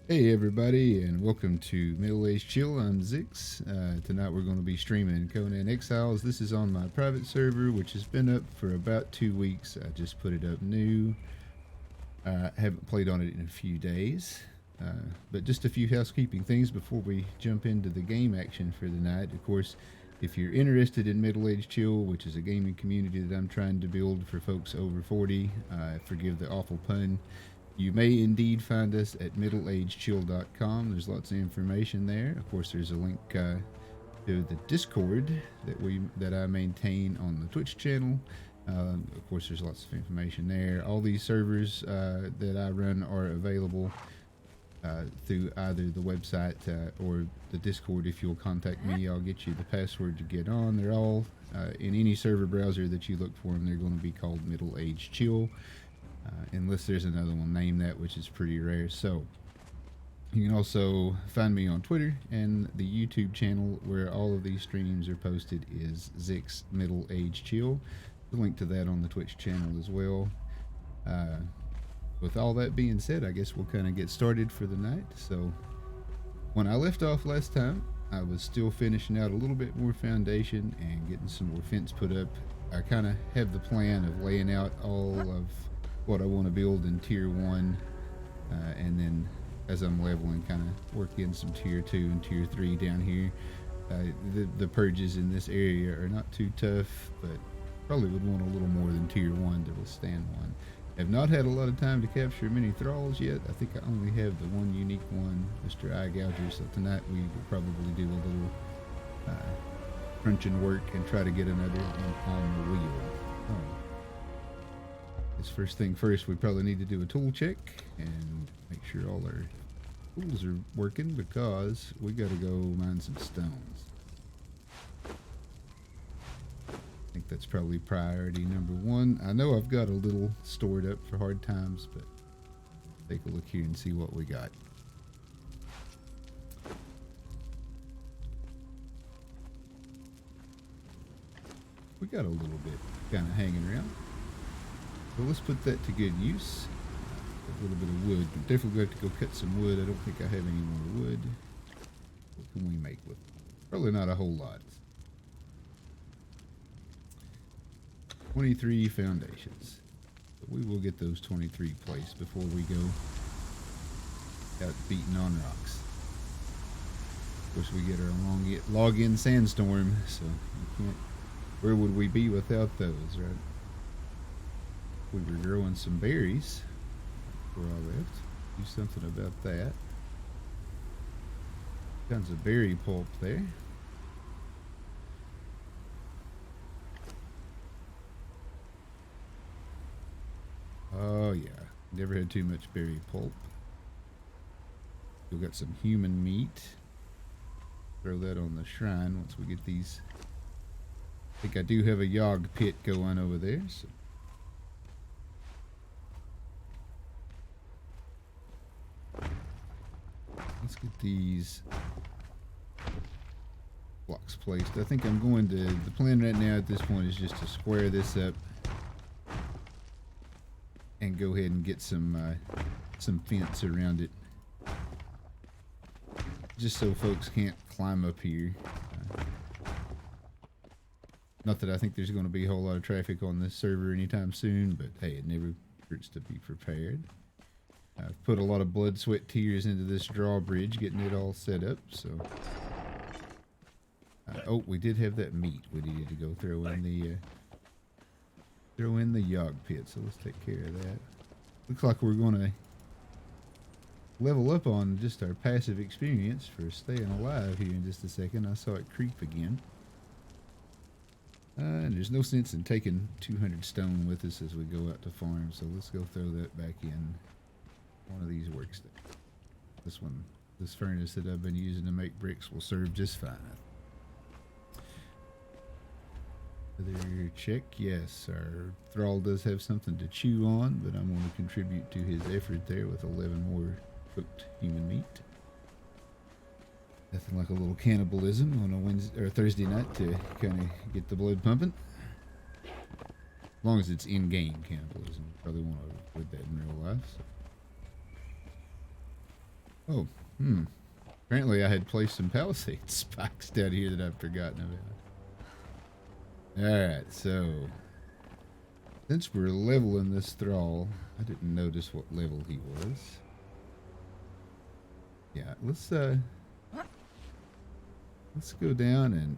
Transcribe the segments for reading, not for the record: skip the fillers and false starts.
Hey everybody, and welcome to Middle Age Chill. I'm Zix. Tonight we're going to be streaming Conan Exiles. This is on my private server, which has been up for about 2 weeks. I just put it up new. I haven't played on it in a few days, but just a few housekeeping things before we jump into the game action for the night. Of course, if you're interested in Middle Age Chill, which is a gaming community that I'm trying to build for folks over 40, forgive the awful pun. You may indeed find us at middleagechill.com. There's lots of information there. Of course, there's a link to the Discord that I maintain on the Twitch channel. Of course, there's lots of information there. All these servers that I run are available through either the website or the Discord. If you'll contact me, I'll get you the password to get on. They're all in any server browser that you look for them. They're going to be called Middle Age Chill. Unless there's another one named that, which is pretty rare. So you can also find me on Twitter, and the YouTube channel where all of these streams are posted is Zix Middle Age Chill. The link to that on the Twitch channel as well. With all that being said, I guess we'll kind of get started for the night. So when I left off last time, I was still finishing out a little bit more foundation and getting some more fence put up. I kind of have the plan of laying out all of what I want to build in tier 1, and then as I'm leveling, kind of work in some tier 2 and tier 3 down here. The purges in this area are not too tough, but probably would want a little more than tier 1 to withstand one. Have not had a lot of time to capture many thralls yet. I think I only have the one unique one, Mr. Eye Gouger, so tonight we will probably do a little crunching work and try to get another one on the wheel. First thing first, we probably need to do a tool check and make sure all our tools are working, because we got to go mine some stones. I think that's probably priority number 1. I know I've got a little stored up for hard times, but take a look here and see what we got. We got a little bit kind of hanging around. So let's put that to good use. A little bit of wood. We're definitely going to have to go cut some wood. I don't think I have any more wood. What can we make with it? Probably not a whole lot. 23 foundations. But we will get those 23 placed before we go out beating on rocks. Of course, we get our log-in sandstorm, so we can't. Where would we be without those, right? We were growing some berries before I left. Do something about that. Tons of berry pulp there. Oh yeah, never had too much berry pulp. We've got some human meat. Throw that on the shrine once we get these. I think I do have a yog pit going over there, so. Let's get these blocks placed. I think I'm going to, the plan right now at this point is just to square this up and go ahead and get some fence around it, just so folks can't climb up here. Not that I think there's going to be a whole lot of traffic on this server anytime soon, but hey, it never hurts to be prepared. I've put a lot of blood, sweat, tears into this drawbridge, getting it all set up, so. Oh, we did have that meat we needed to go throw in the yog pit, so let's take care of that. Looks like we're going to level up on just our passive experience for staying alive here in just a second. I saw it creep again. And there's no sense in taking 200 stone with us as we go out to farm, so let's go throw that back in one of these workstations. This furnace that I've been using to make bricks will serve just fine. Other check, yes, our thrall does have something to chew on, but I'm going to contribute to his effort there with 11 more cooked human meat. Nothing like a little cannibalism on a Wednesday or Thursday night to kind of get the blood pumping. As long as it's in-game cannibalism, probably want to avoid that in real life. So. Oh, apparently I had placed some palisade spikes down here that I've forgotten about. Alright, so since we're leveling this thrall, I didn't notice what level he was. Yeah, let's go down and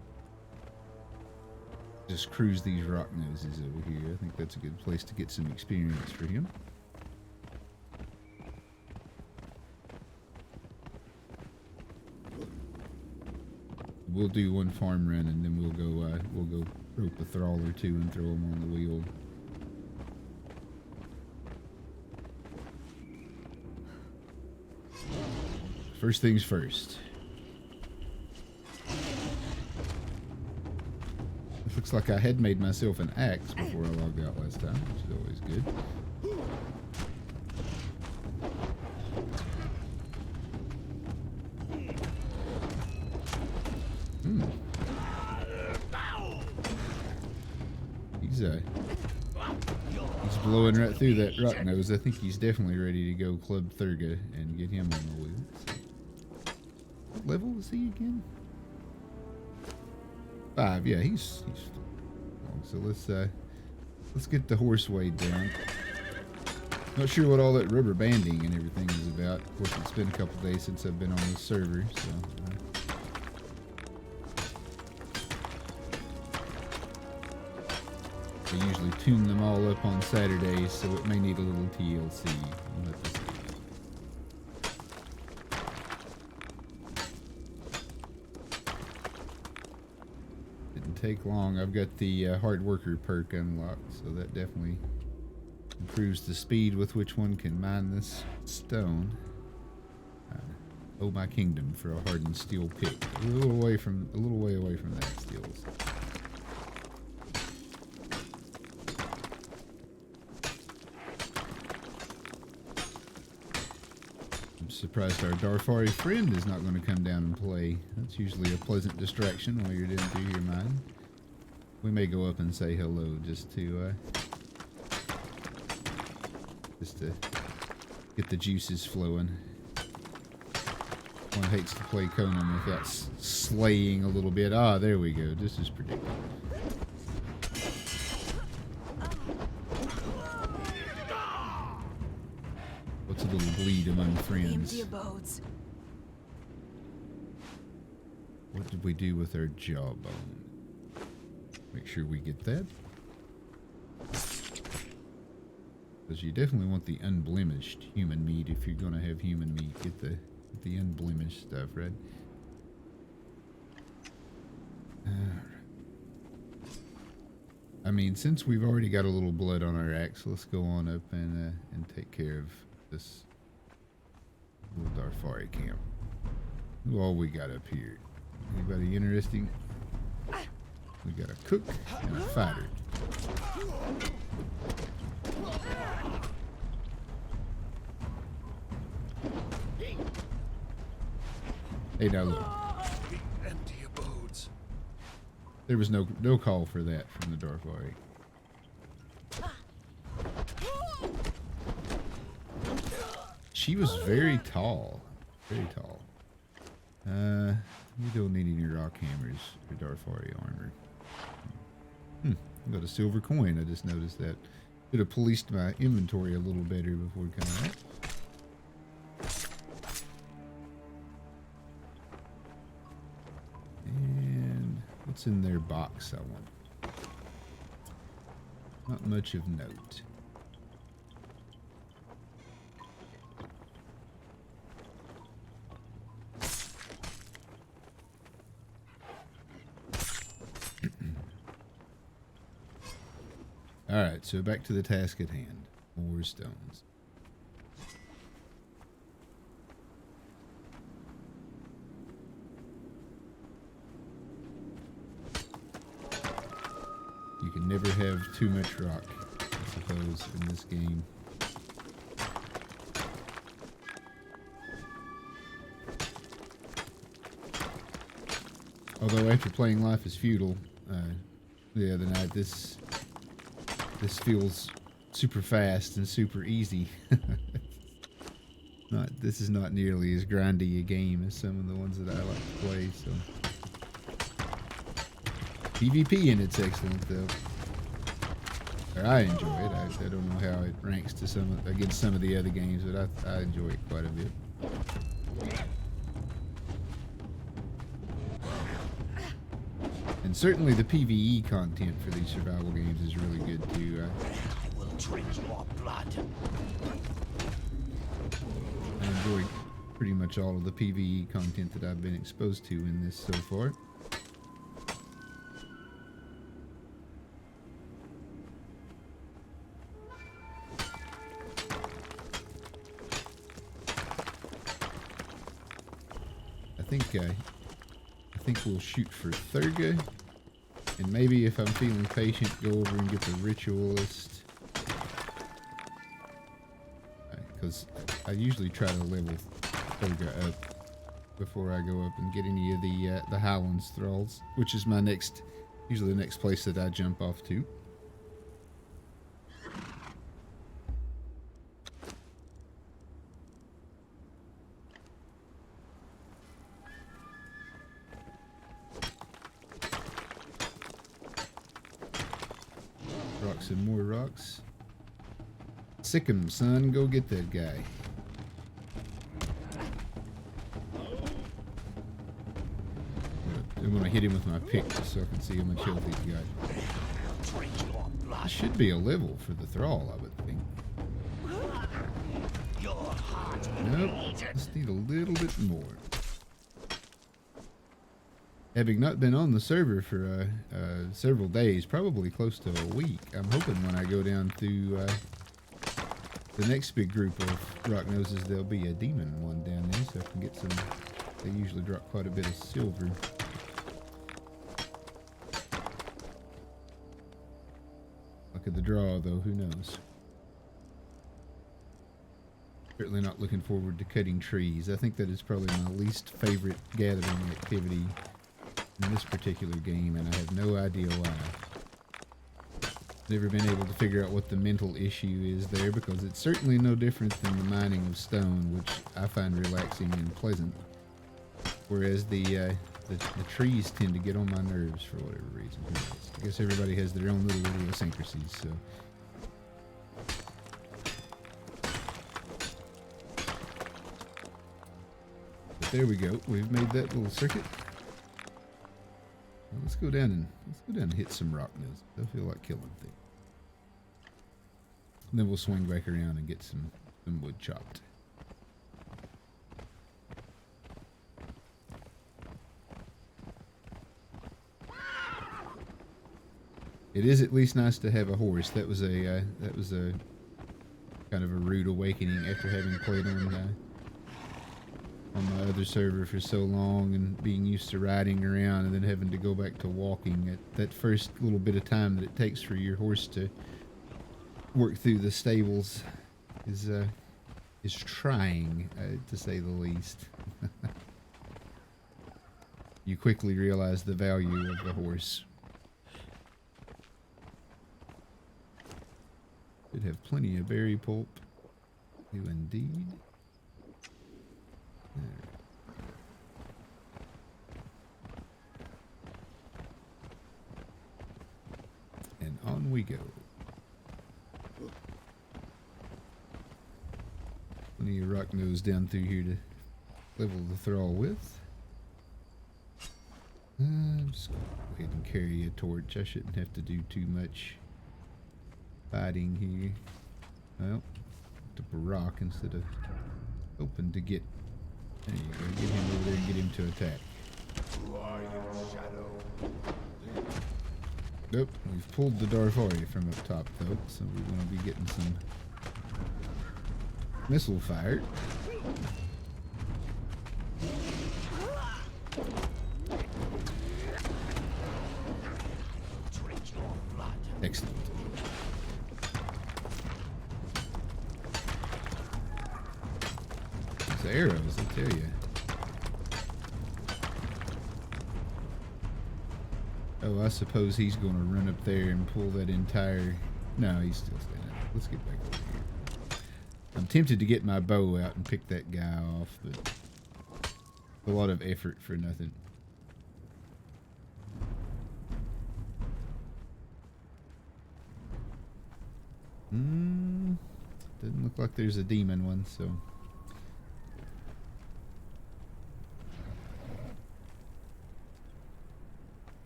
just cruise these rock noses over here. I think that's a good place to get some experience for him. We'll do one farm run and then we'll go rope a thrall or two and throw them on the wheel. First things first. It looks like I had made myself an axe before I logged out last time, which is always good. He's blowing right through that rock nose. I think he's definitely ready to go Club Thurga and get him on the wheel. What level is he again? 5. Yeah, he's long. So let's get the horse weighed down. Not sure what all that rubber banding and everything is about. Of course, it's been a couple days since I've been on this server, so. I usually tune them all up on Saturdays, so it may need a little TLC. We'll have to see. Didn't take long. I've got the hard worker perk unlocked, so that definitely improves the speed with which one can mine this stone. Oh my kingdom for a hardened steel pick. A little way away from that steels. Surprised our Darfari friend is not going to come down and play. That's usually a pleasant distraction while you're doing through your mine. We may go up and say hello just to get the juices flowing. One hates to play Conan without slaying a little bit. Ah, there we go. This is predictable. What's a little bleed among friends? What did we do with our jawbone? Make sure we get that. Because you definitely want the unblemished human meat if you're going to have human meat. Get the unblemished stuff, right? I mean, since we've already got a little blood on our axe, let's go on up and take care of this little Darfari camp. Who all we got up here? Anybody interesting? We got a cook and a fighter. Hey, now look. Empty abodes. There was no call for that from the Darfari. She was very tall. Very tall. You don't need any rock hammers for Darfari armor. Got a silver coin. I just noticed that. Could have policed my inventory a little better before coming out. And what's in their box, I want? Not much of note. Alright, so back to the task at hand. More stones. You can never have too much rock, I suppose, in this game. Although after playing Life is Feudal the other night, this feels super fast and super easy. Not this is not nearly as grindy a game as some of the ones that I like to play. So PvP in it's excellent though. Or I enjoy it. I don't know how it ranks to against some of the other games, but I enjoy it quite a bit. And certainly the PvE content for these survival games is really good too. I will drink your blood. I enjoy pretty much all of the PvE content that I've been exposed to in this so far. I think we'll shoot for Thurga, and maybe if I'm feeling patient, go over and get the Ritualist. Because I usually try to level Thurga up before I go up and get any of the Highlands Thralls, which is my usually the next place that I jump off to. Rocks and more rocks. Sick 'em, son. Go get that guy. I'm gonna hit him with my pick just so I can see how much health he's got. This should be a level for the Thrall, I would think. Nope. Just need a little bit more. Having not been on the server for several days, probably close to a week, I'm hoping when I go down to the next big group of rock noses, there'll be a demon one down there, so I can get some. They usually drop quite a bit of silver. Look at the draw, though. Who knows? Certainly not looking forward to cutting trees. I think that is probably my least favorite gathering activity in this particular game, and I have no idea why. Never been able to figure out what the mental issue is there, because it's certainly no different than the mining of stone, which I find relaxing and pleasant. Whereas the trees tend to get on my nerves for whatever reason. I guess everybody has their own little idiosyncrasies, so. But there we go. We've made that little circuit. Well, let's go down and hit some rock noses. I feel like killing things. And then we'll swing back around and get some wood chopped. It is at least nice to have a horse. That was a kind of a rude awakening after having played on my other server for so long and being used to riding around and then having to go back to walking. At that first little bit of time that it takes for your horse to work through the stables is trying, to say the least. You quickly realize the value of the horse. Should have plenty of berry pulp. Do indeed. There. And on we go. Plenty of rock nose down through here to level the thrall with. I'm just going to go ahead and carry a torch. I shouldn't have to do too much fighting here. Well, picked up a rock instead of hoping to get. There you go. Get him over there and get him to attack. Nope, we've pulled the Darfari from up top though, so we're going to be getting some missile fired. Excellent. Those arrows, I tell you. Oh, I suppose he's going to run up there and pull that entire... No, he's still standing. Let's get back over here. I'm tempted to get my bow out and pick that guy off, but a lot of effort for nothing. Doesn't look like there's a demon one, so.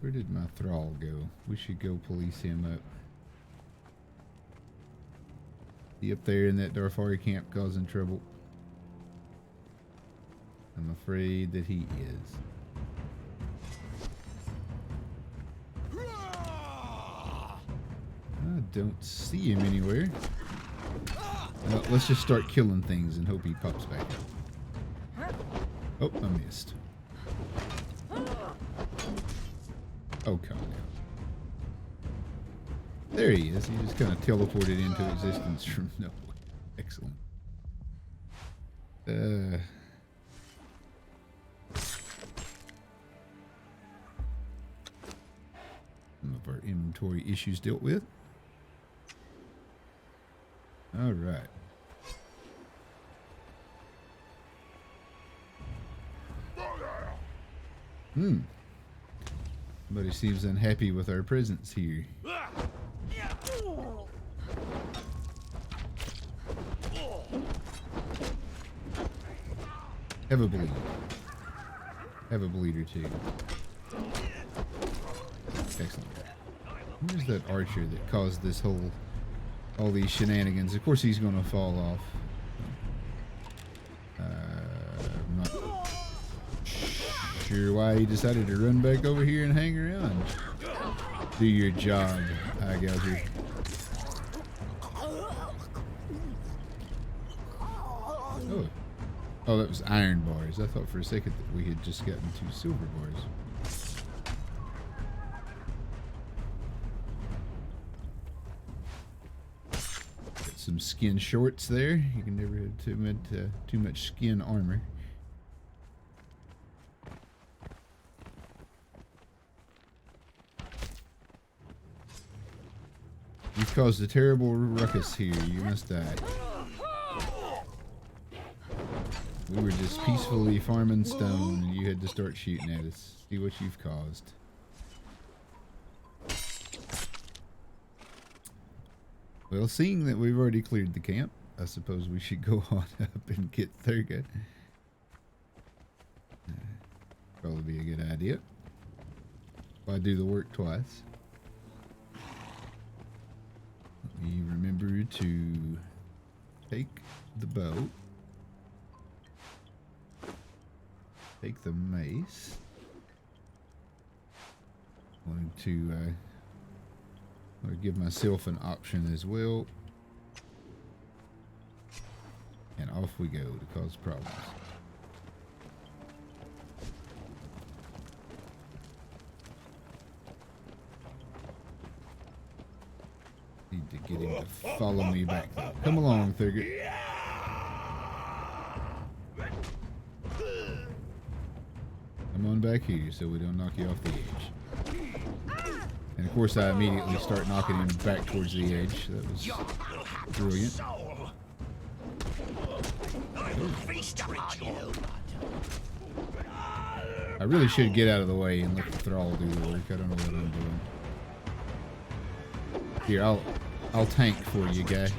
Where did my thrall go? We should go police him up. He up there in that Darfari camp causing trouble? I'm afraid that he is. I don't see him anywhere. Let's just start killing things and hope he pops back up. Oh, I missed. Oh, come on. There he is. He just kind of teleported into existence from nowhere. Excellent. Some of our inventory issues dealt with. All right. Somebody seems unhappy with our presence here. Have a bleed. Have a bleed or two. Excellent. Where's that archer that caused this all these shenanigans? Of course he's gonna fall off. I'm not sure why he decided to run back over here and hang around. Do your job, eye gouger. Oh, that was iron bars. I thought for a second that we had just gotten 2 silver bars. Got some skin shorts there. You can never have too much skin armor. You've caused a terrible ruckus here. You must die. We were just peacefully farming stone and you had to start shooting at us. See what you've caused. Well, seeing that we've already cleared the camp, I suppose we should go on up and get Thurga. Probably be a good idea. Why do the work twice? Let me remember to take the bow. Take the mace. Wanted to give myself an option as well. And off we go to cause problems. Need to get him to follow me back though. Come along, Thurga. Come on back here so we don't knock you off the edge. And of course I immediately start knocking him back towards the edge. That was brilliant. I really should get out of the way and let the thrall do the work. I don't know what I'm doing. Here, I'll tank for you, guy.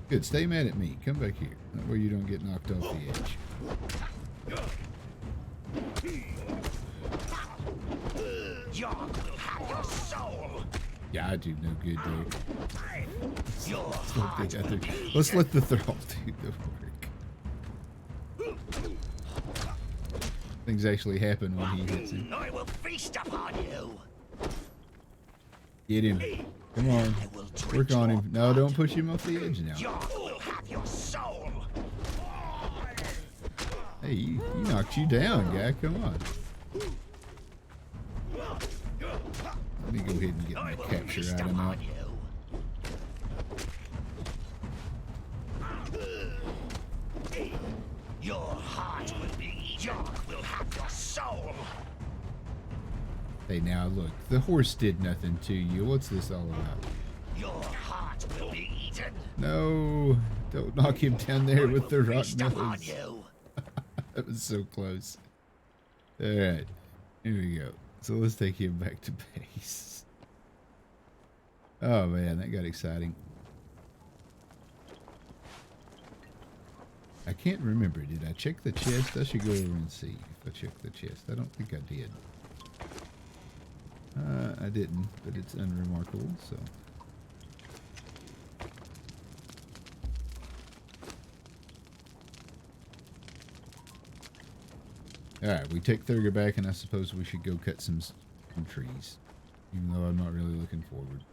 Good, stay mad at me. Come back here. That way you don't get knocked off the edge. Yeah, I do no good there. Let's let the thrall do the work. Things actually happen when he hits him. I will feast upon you. Get him. Come on. Work on him. No, don't push him off the edge now. Will have your soul. Hey, he knocked you down, guy. Come on. Let me go ahead and get my capture item out. Your heart will be. Will have your soul. Hey, now look, the horse did nothing to you. What's this all about? Your heart will be eaten. No, don't knock him down there I with will the rock feast upon nose. you. That was so close. All right, here we go. So let's take him back to base. Oh man, that got exciting. I can't remember. Did I check the chest? I should go over and see if I checked the chest. I don't think I did. I didn't, but it's unremarkable, so. Alright, we take Thurger back, and I suppose we should go cut some trees. Even though I'm not really looking forward.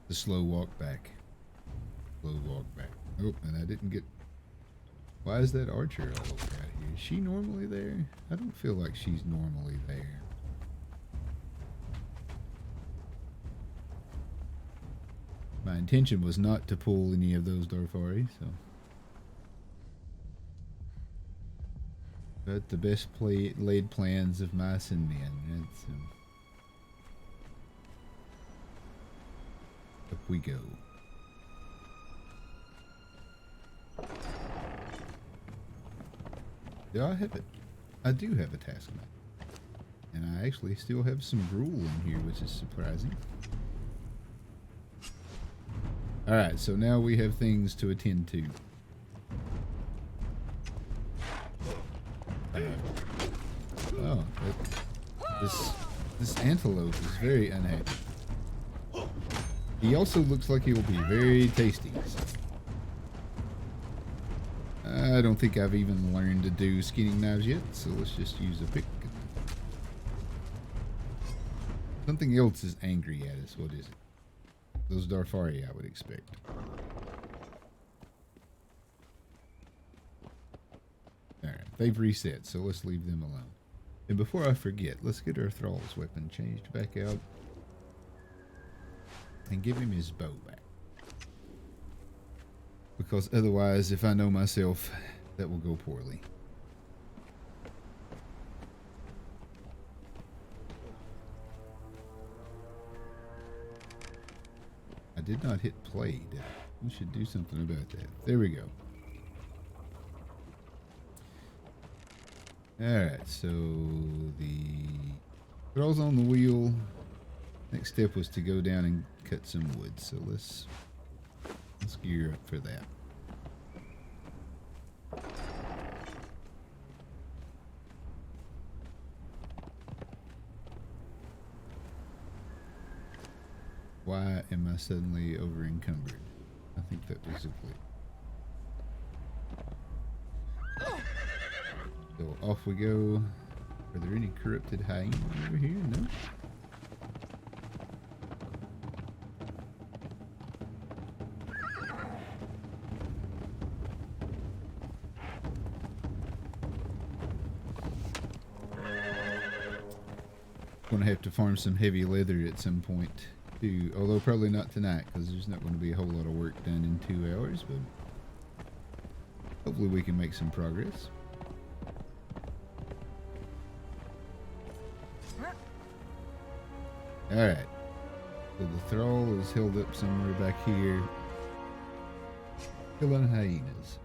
The slow walk back. Slow walk back. Oh, and I didn't get... Why is that archer all over out here? Is she normally there? I don't feel like she's normally there. My intention was not to pull any of those Darfari, so... But the best laid plans of mice and men. That's... Up we go. Do I have it? I do have a task map. And I actually still have some gruel in here, which is surprising. Alright, so now we have things to attend to. Oh, this antelope is very unhappy. He also looks like he will be very tasty. I don't think I've even learned to do skinning knives yet, so let's just use a pick. Something else is angry at us. What is it? Those Darfari, I would expect. Alright, they've reset, so let's leave them alone. And before I forget, let's get our thrall's weapon changed back out. And give him his bow back. Because otherwise, if I know myself, that will go poorly. I did not hit play, did I? We should do something about that. There we go. Alright, so the thrall's on the wheel. Next step was to go down and cut some wood, so let's gear up for that. Why am I suddenly over encumbered? I think that was a glitch. So off we go. Are there any corrupted hyenas over here? No. Gonna have to farm some heavy leather at some point too, although probably not tonight because there's not going to be a whole lot of work done in 2 hours, but hopefully we can make some progress. Alright, so the thrall is held up somewhere back here, killing hyenas.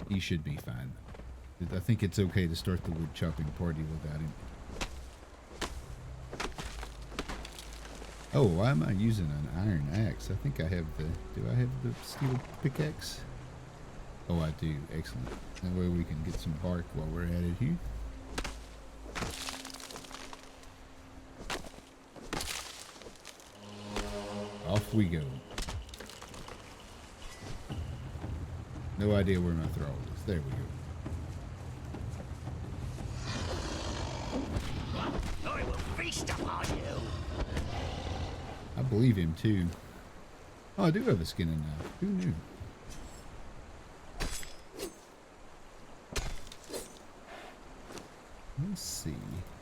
He should be fine. I think it's okay to start the wood chopping party without him. Oh, why am I using an iron axe? I think I have the... Do I have the steel pickaxe? Oh, I do. Excellent. That way we can get some bark while we're at it here. Off we go. No idea where my thrall is. There we go. I will feast upon you. I believe him too. Oh, I do have a skinning knife. Who knew? Let's see.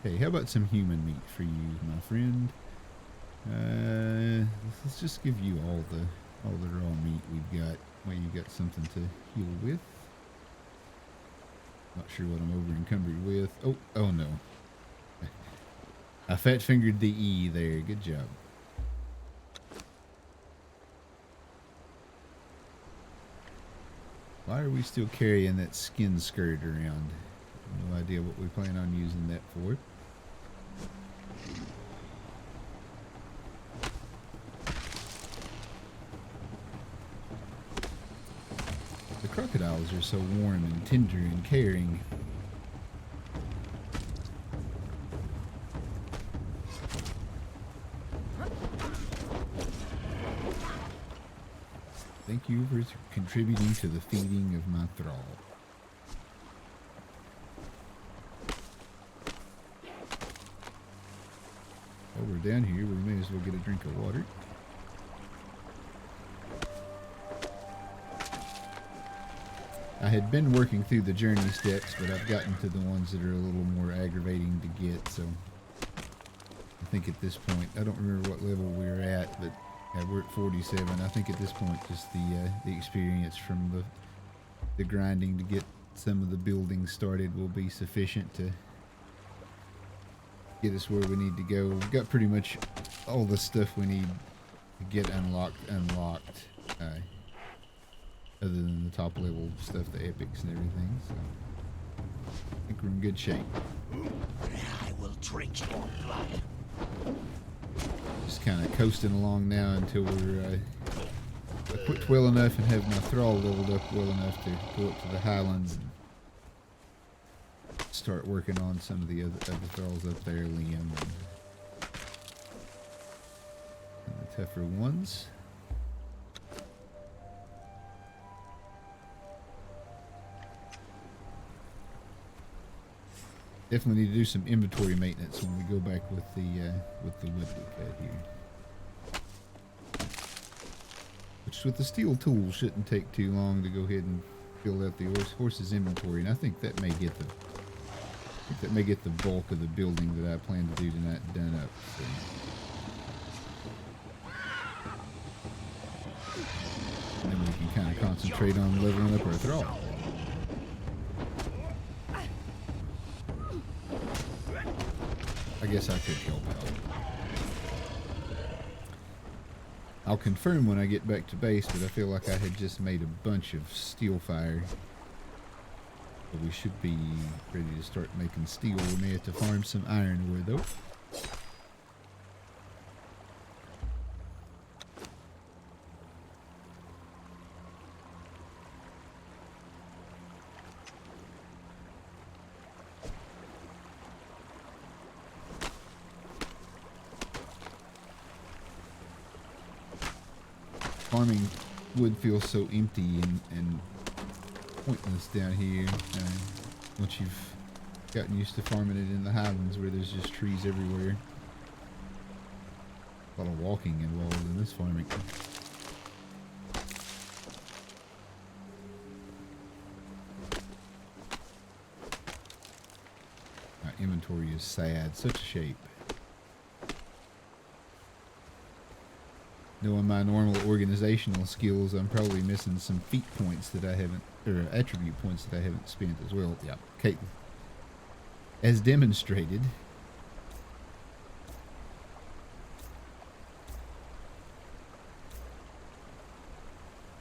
Hey, how about some human meat for you, my friend? Let's just give you all the raw meat we've got. Well, you got something to heal with. Not sure what I'm over encumbered with. Oh no. I fat fingered the E there. Good job. Why are we still carrying that skin skirt around? No idea what we plan on using that for. The crocodiles are so warm and tender and caring. Thank you for contributing to the feeding of my thrall. While we're down here, we may as well get a drink of water. I had been working through the journey steps, but I've gotten to the ones that are a little more aggravating to get, so I think at this point, I don't remember what level we're at, but we're at 47. I think at this point, just the experience from the grinding to get some of the buildings started will be sufficient to get us where we need to go. We've got pretty much all the stuff we need to get unlocked, other than the top level stuff, the epics and everything, so I think we're in good shape. I will drink your blood. Just kind of coasting along now until we're equipped well enough and have my thrall leveled up well enough to go up to the highlands and start working on some of the other thralls up there, Liam, and the tougher ones. Definitely need to do some inventory maintenance when we go back with the wood we cut here. Which with the steel tool shouldn't take too long to go ahead and fill out the horse's inventory, and I think that may get the bulk of the building that I plan to do tonight done up. So. And then we can kind of concentrate on leveling up our thrall. I guess I could help out. I'll confirm when I get back to base, but I feel like I had just made a bunch of steel fire. But we should be ready to start making steel. We may have to farm some ironwood though. Farming wood feels so empty and pointless down here once you've gotten used to farming it in the highlands where there's just trees everywhere. A lot of walking involved in this farming. My inventory is sad, such a shape. Knowing my normal organizational skills, I'm probably missing some feat points that I haven't, or attribute points that I haven't spent as well. Yeah, okay. As demonstrated.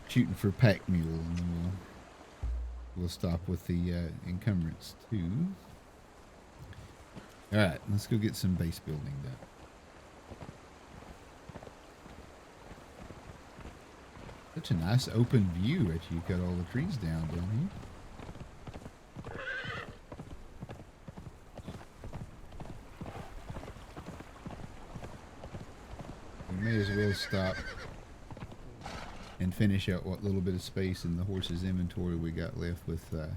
Shooting for pack mule, and then we'll stop with the encumbrance too. All right, let's go get some base building done. Such a nice open view after you cut all the trees down here. We may as well stop and finish out what little bit of space in the horse's inventory we got left with this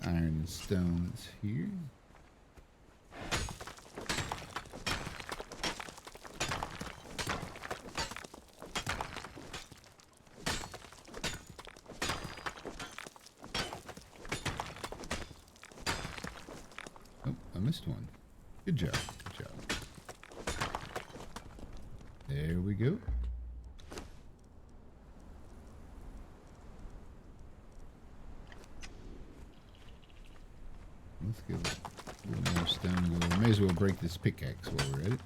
iron and stone that's here. missed one. Good job. Good job. There we go. Let's get a little more stone going. May as well break this pickaxe while we're at it.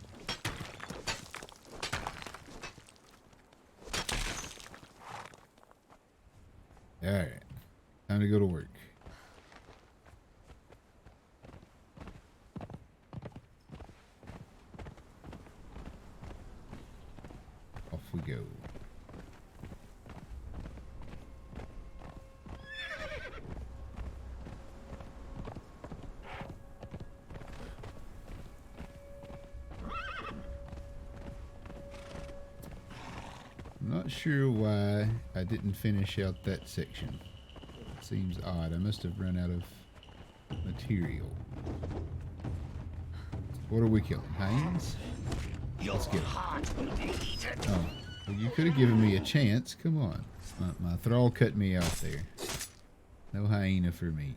Alright. Time to go to work. Off we go. I'm not sure why I didn't finish out that section. Seems odd. I must have run out of material. What are we killing? Hyenas? Let's get them. Oh, well, you could have given me a chance. Come on. My thrall cut me out there. No hyena for me.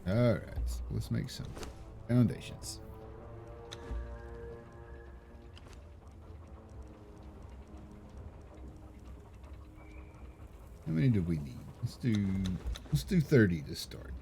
Alright, so let's make some foundations. How many do we need? Let's do 30 to start.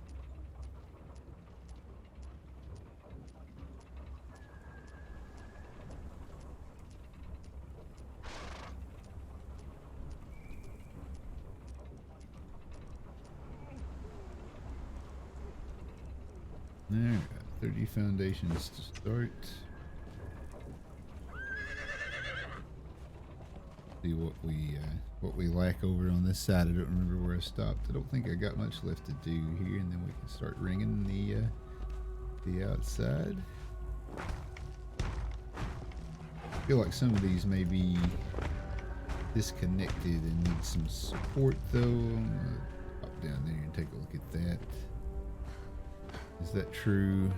Alright, 30 foundations to start. See what we lack over on this side. I don't remember where I stopped. I don't think I got much left to do here, and then we can start ringing the outside. I feel like some of these may be disconnected and need some support though. I'm gonna pop down there and take a look at that. Is that true?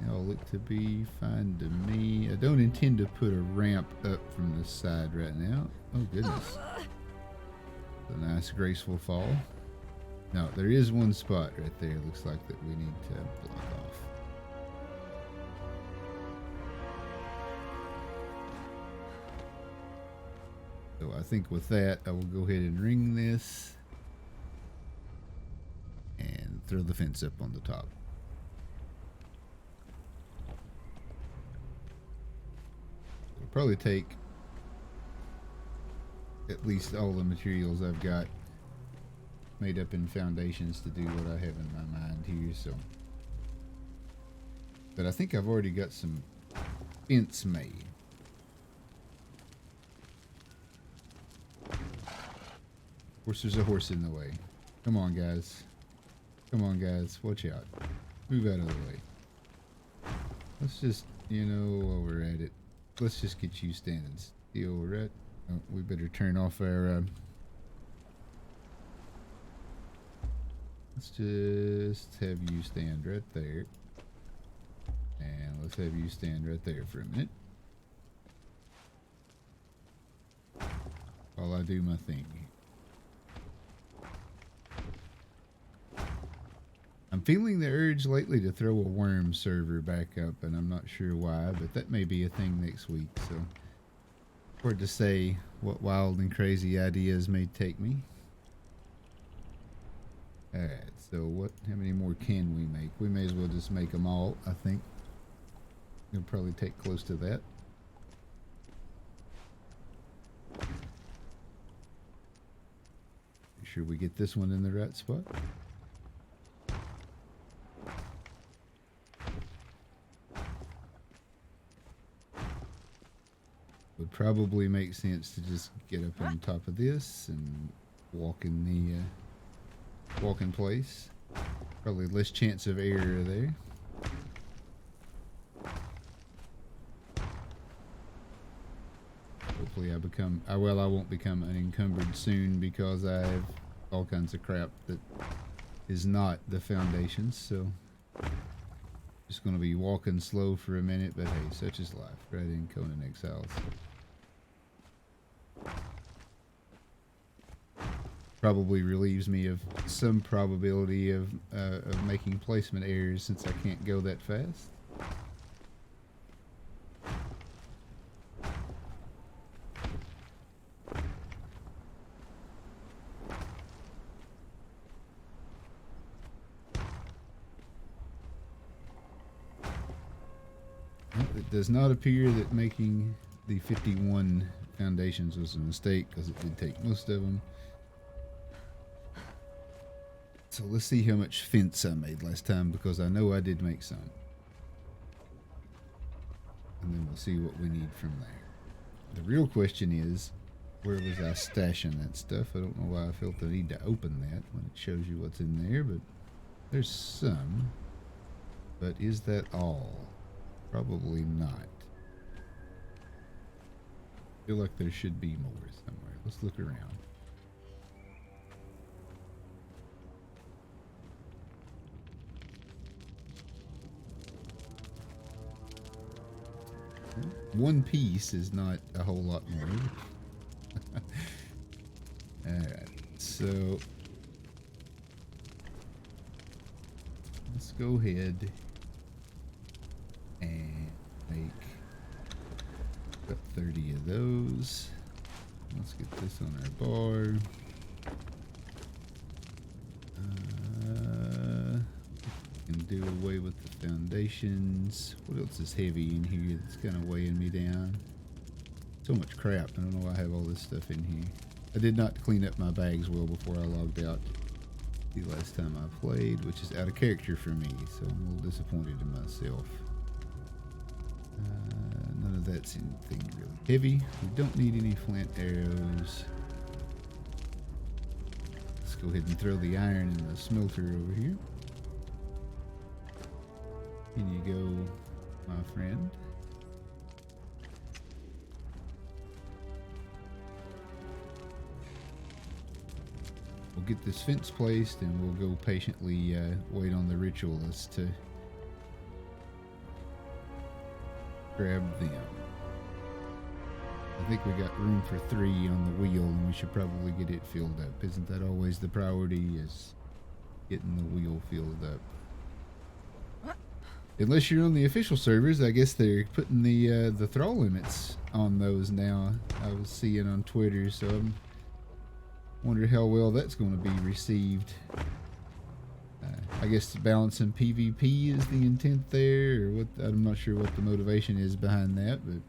They all look to be fine to me. I don't intend to put a ramp up from the side right now. Oh goodness. A nice graceful fall. No, there is one spot right there. Looks like that we need to block off. So I think with that, I will go ahead and ring this and throw the fence up on the top. It'll probably take at least all the materials I've got made up in foundations to do what I have in my mind here, so. But I think I've already got some fence made. Of course, there's a horse in the way. Come on, guys. Come on, guys. Watch out. Move out of the way. Let's just, you know, while we're at it, let's just get you standing still, right? Oh, we better turn off our, let's just have you stand right there. And let's have you stand right there for a minute. While I do my thing. I'm feeling the urge lately to throw a worm server back up, and I'm not sure why, but that may be a thing next week, so hard to say what wild and crazy ideas may take me. Alright, so how many more can we make? We may as well just make them all, I think. It'll probably take close to that. Make sure we get this one in the right spot. Would probably make sense to just get up on top of this and walk in place. Probably less chance of error there. Hopefully I won't become unencumbered soon because I have all kinds of crap that is not the foundations, so Just gonna be walking slow for a minute, but hey, such is life, right in Conan Exiles. Probably relieves me of some probability of making placement errors since I can't go that fast. Well, it does not appear that making the 51 foundations was a mistake because it did take most of them. So let's see how much fence I made last time, because I know I did make some. And then we'll see what we need from there. The real question is, where was I stashing that stuff? I don't know why I felt the need to open that when it shows you what's in there, but there's some. But is that all? Probably not. I feel like there should be more somewhere. Let's look around. One piece is not a whole lot more. Alright, so let's go ahead and make about 30 of those. Let's get this on our bar. Can do away with the foundations. What else is heavy in here that's kind of weighing me down? So much crap. I don't know why I have all this stuff in here. I did not clean up my bags well before I logged out the last time I played, which is out of character for me, so I'm a little disappointed in myself. None of that's anything really heavy. We don't need any flint arrows. Let's go ahead and throw the iron in the smelter over here. In you go, my friend. We'll get this fence placed and we'll go patiently wait on the ritualists to grab them. I think we got room for 3 on the wheel and we should probably get it filled up. Isn't that always the priority, is getting the wheel filled up? Unless you're on the official servers, I guess they're putting the thrall limits on those now. I was seeing on Twitter, so I'm wondering how well that's going to be received. I guess balancing PvP is the intent there, or what? I'm not sure what the motivation is behind that, but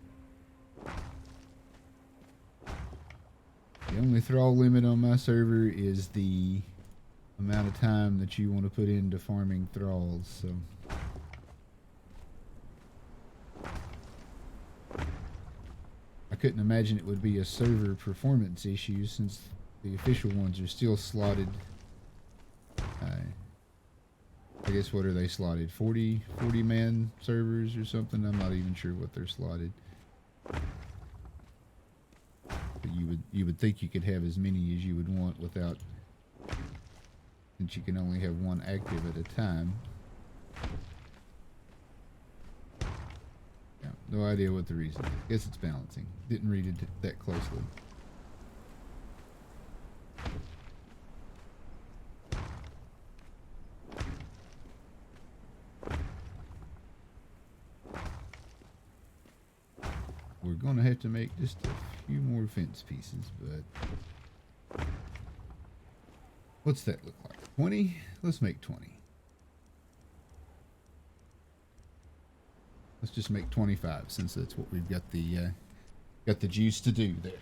the only thrall limit on my server is the amount of time that you want to put into farming thralls. So. I couldn't imagine it would be a server performance issue since the official ones are still slotted. I guess, what are they slotted? 40 man servers or something? I'm not even sure what they're slotted. But you would think you could have as many as you would want without, since you can only have one active at a time. Yeah, no idea what the reason is. Guess it's balancing. Didn't read it that closely. We're going to have to make just a few more fence pieces, but what's that look like? 20? Let's make 20. Let's just make 25 since that's what we've got the juice to do there.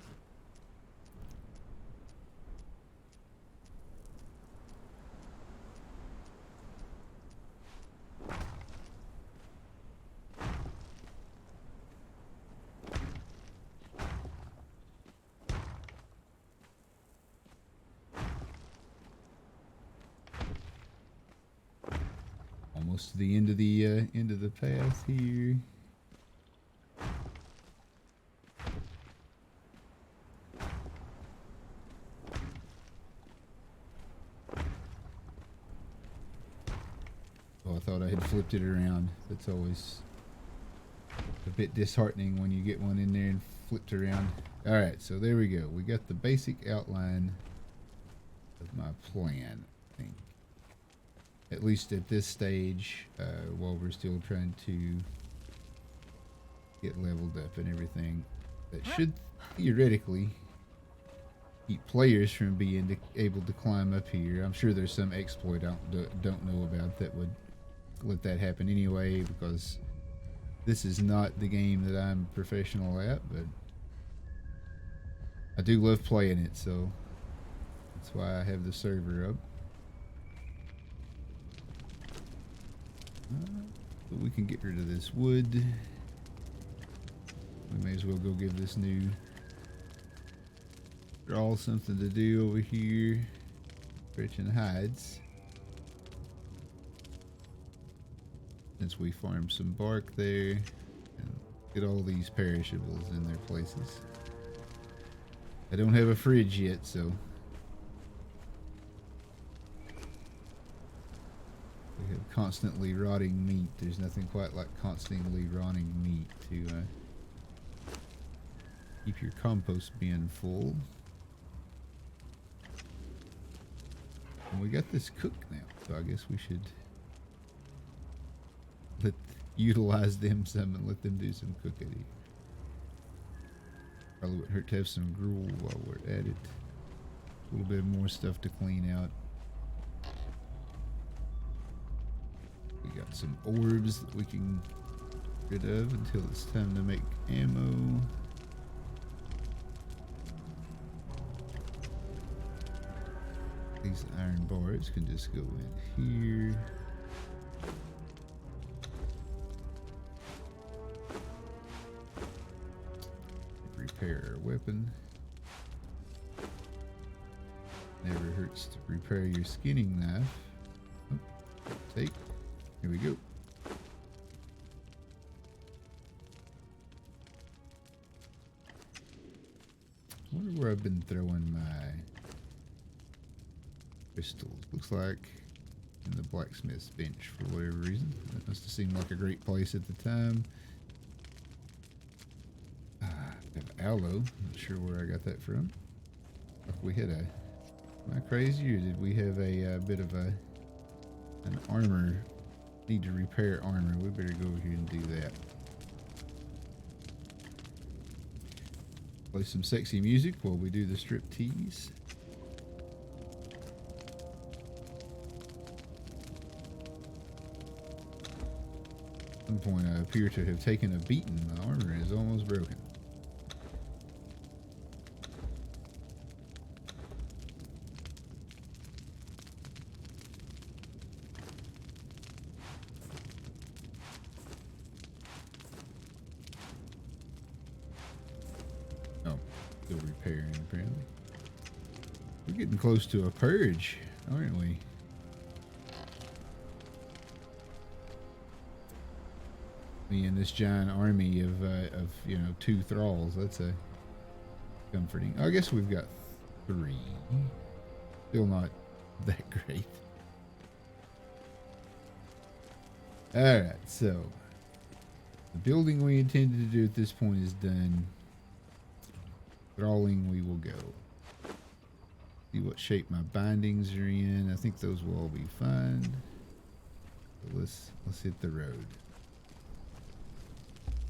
Almost to the end of the path here. thought I had flipped it around. That's always a bit disheartening when you get one in there and flipped around. Alright, so there we go. We got the basic outline of my plan, I think. At least at this stage, while we're still trying to get leveled up and everything. That should theoretically keep players from being able to climb up here. I'm sure there's some exploit I don't know about that would let that happen anyway, because this is not the game that I'm professional at, but I do love playing it, so that's why I have the server up. But we can get rid of this wood. We may as well go give this new draw something to do over here. Stretching hides. Since we farmed some bark there. And get all these perishables in their places. I don't have a fridge yet, so we have constantly rotting meat. There's nothing quite like constantly rotting meat to keep your compost bin full. And we got this cooked now, so I guess we should utilize them some and let them do some cooking. Probably wouldn't hurt to have some gruel while we're at it. A little bit more stuff to clean out. We got some orbs that we can get rid of until it's time to make ammo. These iron bars can just go in here. Repair our weapon. Never hurts to repair your skinning knife. Oh, take. Here we go. I wonder where I've been throwing my crystals. Looks like in the blacksmith's bench for whatever reason. That must have seemed like a great place at the time. Aloe. Not sure where I got that from. Like we had a... Am I crazy, or did we have a bit of an armor? Need to repair armor. We better go over here and do that. Play some sexy music while we do the strip tease. At some point I appear to have taken a beating. My armor is almost broken. Still repairing, apparently. We're getting close to a purge, aren't we? Me and this giant army of you know, 2 thralls. That's a comforting. I guess we've got 3. Still not that great. Alright, so the building we intended to do at this point is done. Thralling we will go. See what shape my bindings are in. I think those will all be fine. So let's hit the road.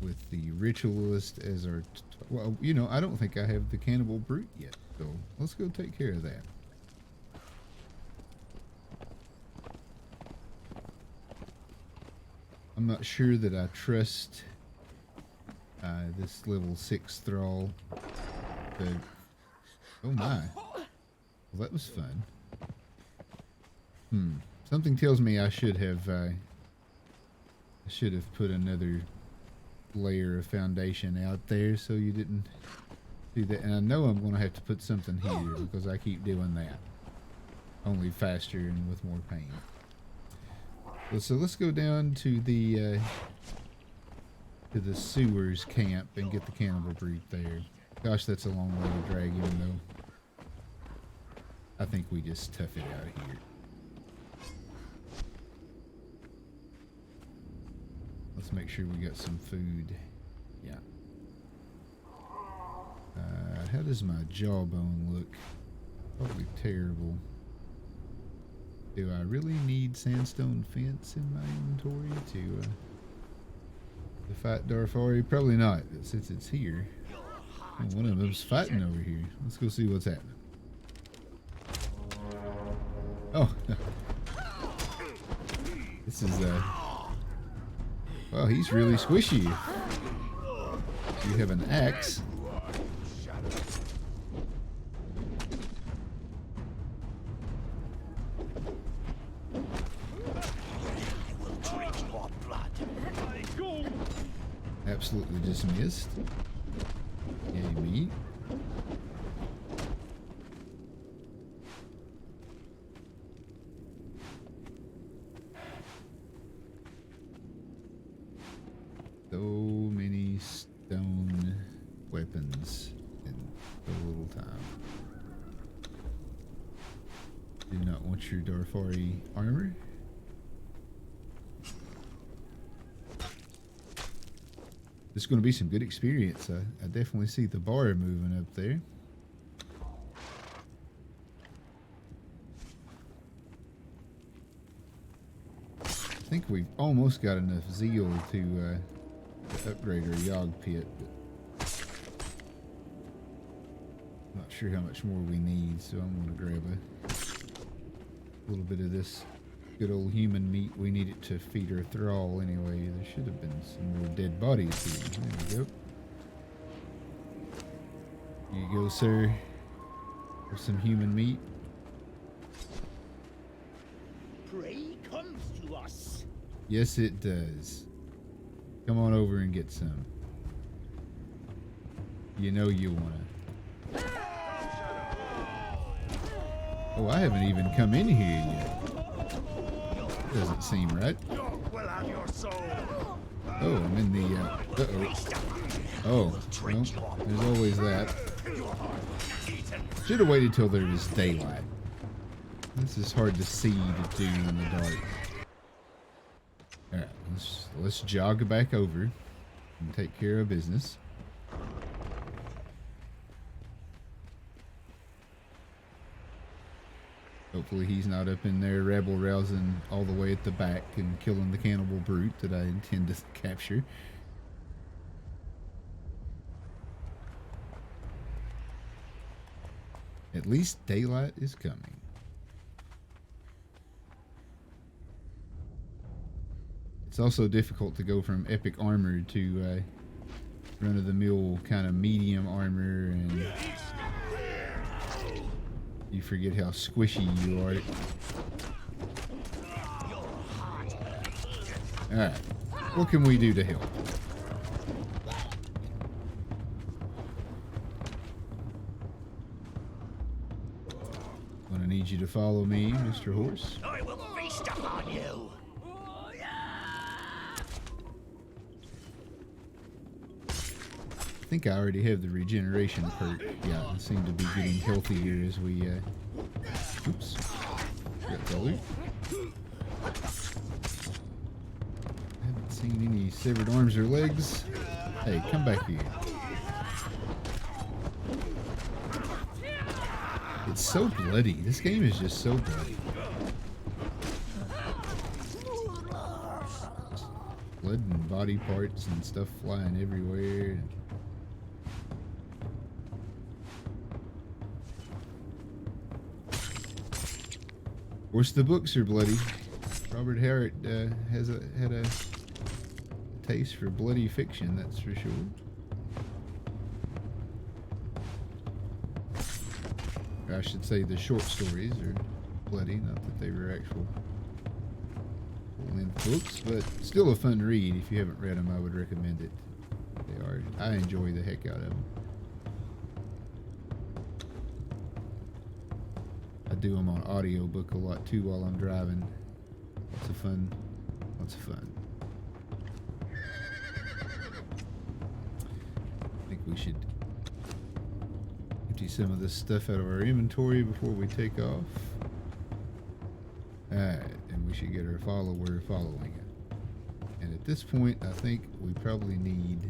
With the ritualist as our... well, you know, I don't think I have the cannibal brute yet. So let's go take care of that. I'm not sure that I trust this level 6 thrall. Oh my. Well, that was fun. Something tells me I should have put another layer of foundation out there so you didn't do that. And I know I'm going to have to put something here because I keep doing that. Only faster and with more pain. Well, so let's go down to the sewers camp and get the cannibal brute there. Gosh, that's a long way to drag, even though I think we just tough it out here. Let's make sure we got some food. Yeah. How does my jawbone look? Probably terrible. Do I really need sandstone fence in my inventory to fight Darfari? Probably not, but since it's here. Oh, one of them's fighting over here. Let's go see what's happening. Oh, this is well, he's really squishy. You have an axe. Absolutely dismissed. Yay, meat. So many stone weapons in so little time. Do not want your Darfari armor. This is going to be some good experience. I definitely see the bar moving up there. I think we've almost got enough zeal to upgrade our Yog pit, but I'm not sure how much more we need, so I'm going to grab a little bit of this good old human meat. We need it to feed our thrall anyway. There should have been some more dead bodies here. There we go. Here you go, sir. For some human meat. Prey comes to us. Yes, it does. Come on over and get some. You know you wanna. Oh, I haven't even come in here yet. Doesn't seem right. We'll have your soul. Oh, I'm in the, oh, well, there's always that. Should have waited till there was daylight. This is hard to see to do in the dark. Alright, let's jog back over and take care of business. Hopefully he's not up in there rabble rousing all the way at the back and killing the cannibal brute that I intend to capture. At least daylight is coming. It's also difficult to go from epic armor to run-of-the-mill kind of medium armor, and you forget how squishy you are. Alright, what can we do to help? Gonna need you to follow me, Mr. Horse. I will feast upon you. I think I already have the regeneration perk. Yeah, I seem to be getting healthier as we, oops. Got the loot. Haven't seen any severed arms or legs. Hey, come back here. It's so bloody. This game is just so bloody. Blood and body parts and stuff flying everywhere. Of course, the books are bloody. Robert Harrod had a taste for bloody fiction, that's for sure. Or I should say the short stories are bloody, not that they were actual full-length books, but still a fun read. If you haven't read them, I would recommend it. They are. I enjoy the heck out of them. I do them on audiobook a lot too while I'm driving. Lots of fun. Lots of fun. I think we should empty some of this stuff out of our inventory before we take off. Alright, and we should get our follower following it. And at this point, I think we probably need to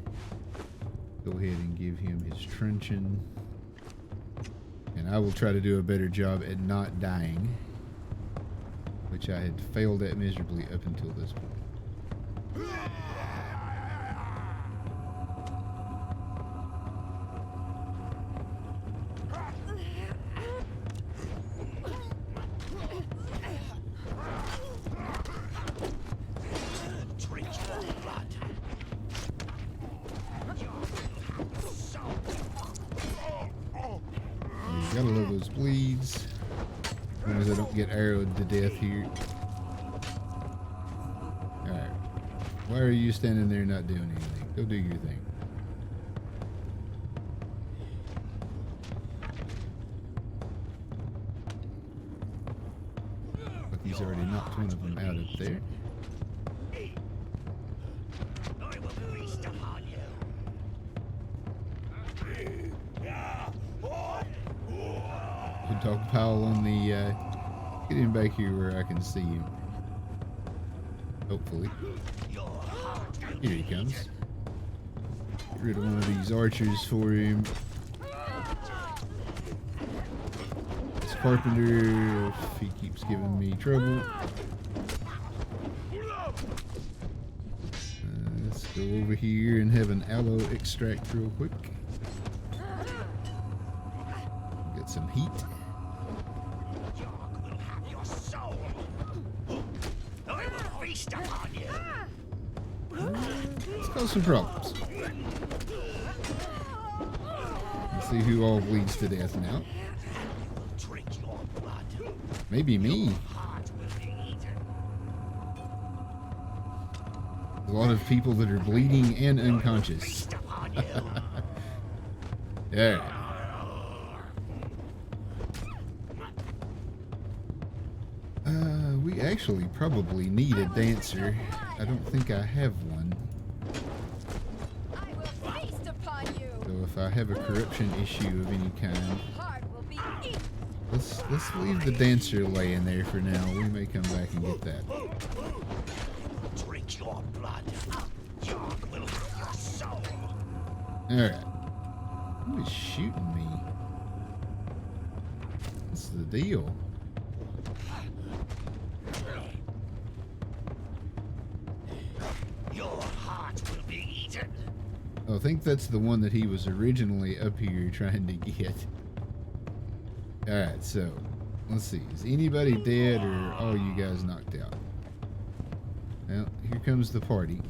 go ahead and give him his truncheon. And I will try to do a better job at not dying, which I had failed at miserably up until this point. Gotta love those bleeds. As long as I don't get arrowed to death here. Alright. Why are you standing there not doing anything? Go do your thing. But he's already knocked one of them out up there. Dog pile on the get him back here where I can see him. Hopefully. Here he comes. Get rid of one of these archers for him. This carpenter, if he keeps giving me trouble. Let's go over here and have an aloe extract real quick. Get some heat. Let's cause some problems. Let's see who all bleeds to death now. Maybe me. A lot of people that are bleeding and unconscious. Yeah. We actually probably need a dancer. I don't think I have one. So if I have a corruption issue of any kind, let's leave the dancer laying there for now. We may come back and get that. Drink your blood. York will have your soul. Alright. Who is shooting me? What's the deal? Your heart will be eaten. I think that's the one that he was originally up here trying to get. Alright, so let's see. Is anybody dead or are all you guys knocked out? Well, here comes the party.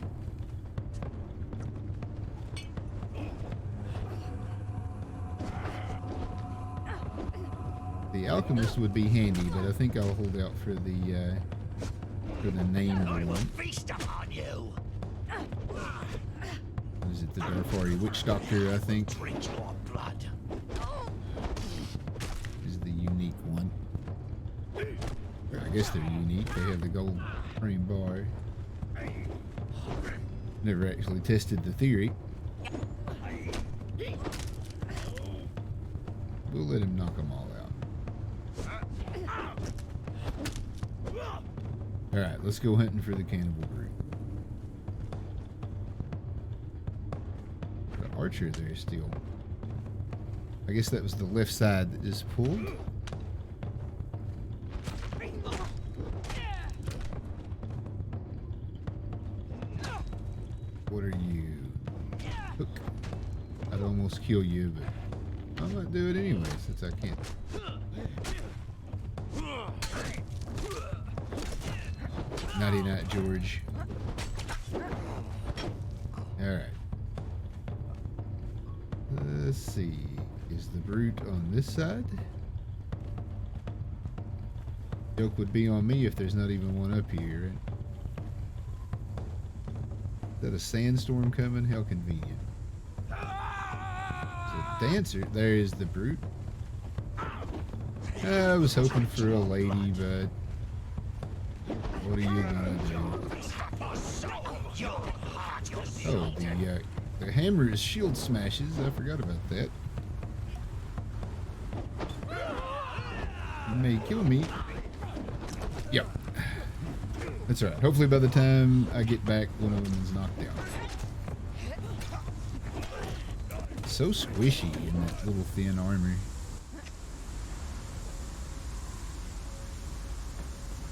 The alchemist would be handy, but I think I'll hold out for the named one. Feast upon you. Is it the Darfari Witch Doctor, I think? Drink your blood. Is the unique one. Or I guess they're unique. They have the gold frame bar. Never actually tested the theory. We'll let him knock them all out. Alright, let's go hunting for the cannibal brute. The archer there still. I guess that was the left side that just pulled. What are you? Hook. I'd almost kill you, but I might do it anyway since I can't. Naughty night, George. Alright. Let's see. Is the brute on this side? Joke would be on me if there's not even one up here, right? Is that a sandstorm coming? How convenient. So dancer, there is the brute. I was hoping for a lady, but what are you gonna do? Oh, the hammer is shield smashes. I forgot about that. You may kill me. Yep. That's all right. Hopefully by the time I get back, one of them is knocked out. So squishy in that little thin armor.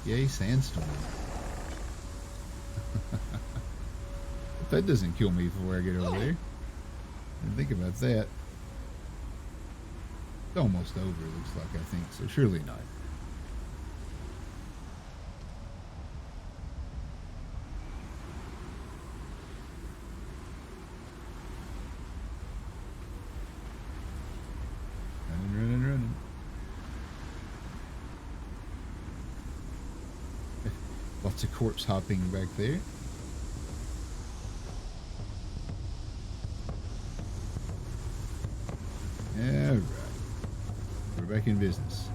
Yay, sandstorm. If that doesn't kill me before I get over there. And think about that. It's almost over, it looks like, I think, so surely not. Running. Lots of corpse hopping back there. Alright. We're back in business.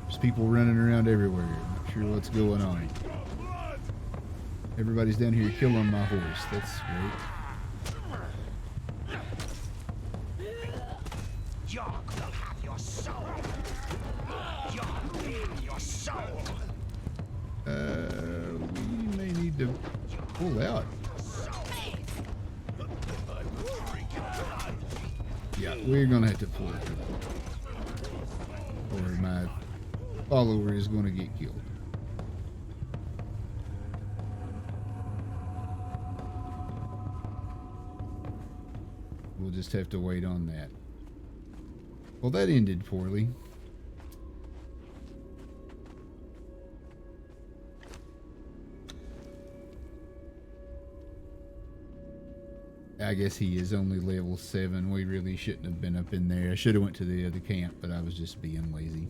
There's people running around everywhere. Not sure what's going on. Everybody's down here killing my horse. That's great. York will have your soul. York will have your soul. We may need to pull out. Yeah, we're gonna have to pull it, or my follower is gonna get killed. We'll just have to wait on that. Well, that ended poorly. I guess he is only level 7. We really shouldn't have been up in there. I should have went to the other camp, but I was just being lazy.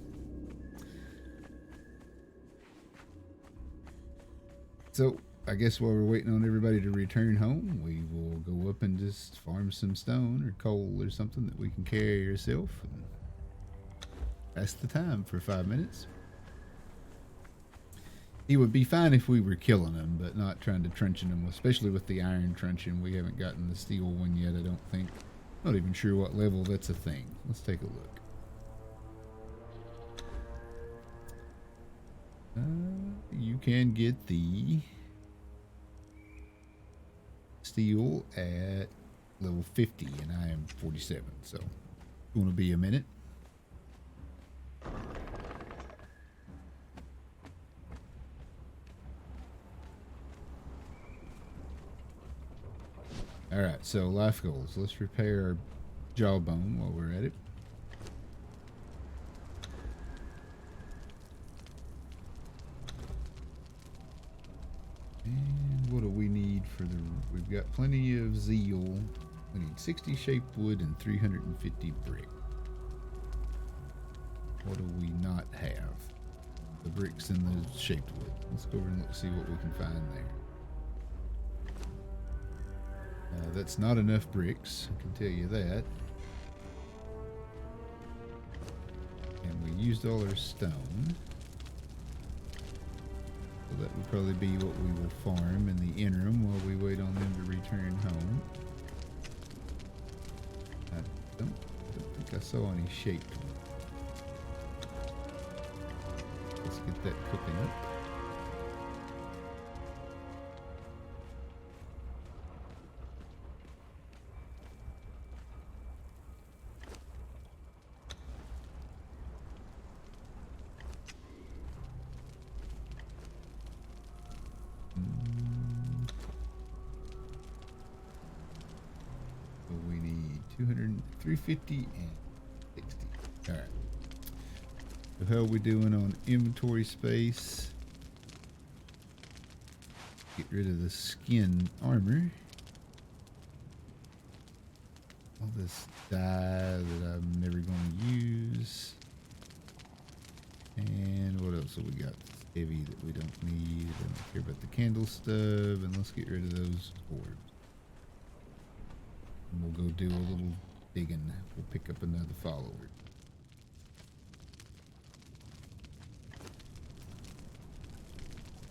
So, I guess while we're waiting on everybody to return home, we will go up and just farm some stone or coal or something that we can carry ourselves and pass the time for 5 minutes. He would be fine if we were killing him, but not trying to truncheon him, especially with the iron truncheon. We haven't gotten the steel one yet, I don't think. Not even sure what level that's a thing. Let's take a look. You can get the steel at level 50, and I am 47, so it's going to be a minute. Alright, so life goals. Let's repair our jawbone while we're at it. And what do we need for the... We've got plenty of zeal. We need 60 shaped wood and 350 brick. What do we not have? The bricks and the shaped wood. Let's go over and look, see what we can find there. That's not enough bricks, I can tell you that. And we used all our stone. So that would probably be what we will farm in the interim while we wait on them to return home. I don't think I saw any shaped ones. Let's get that cooking up. So we need 350 and 60. All right. So how are we doing on inventory space? Get rid of the skin armor. All this dye that I'm never going to use. And what else have we got? Heavy that we don't need. I don't care about the candle stuff. And let's get rid of those orbs. And we'll go do a little digging. We'll pick up another follower.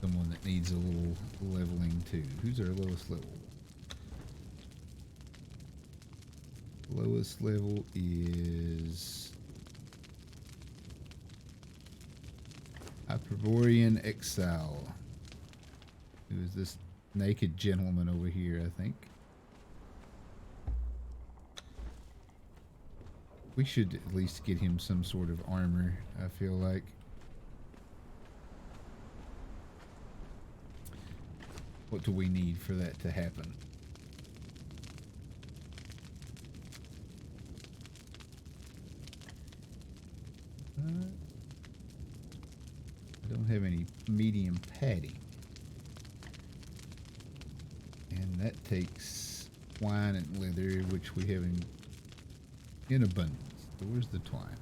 Someone that needs a little leveling too. Who's our lowest level? Lowest level is Hyperborean Exile. Who is this naked gentleman over here, I think. We should at least get him some sort of armor, I feel like. What do we need for that to happen? I don't have any medium padding. And that takes twine and leather, which we have in abundance. So where's the twine?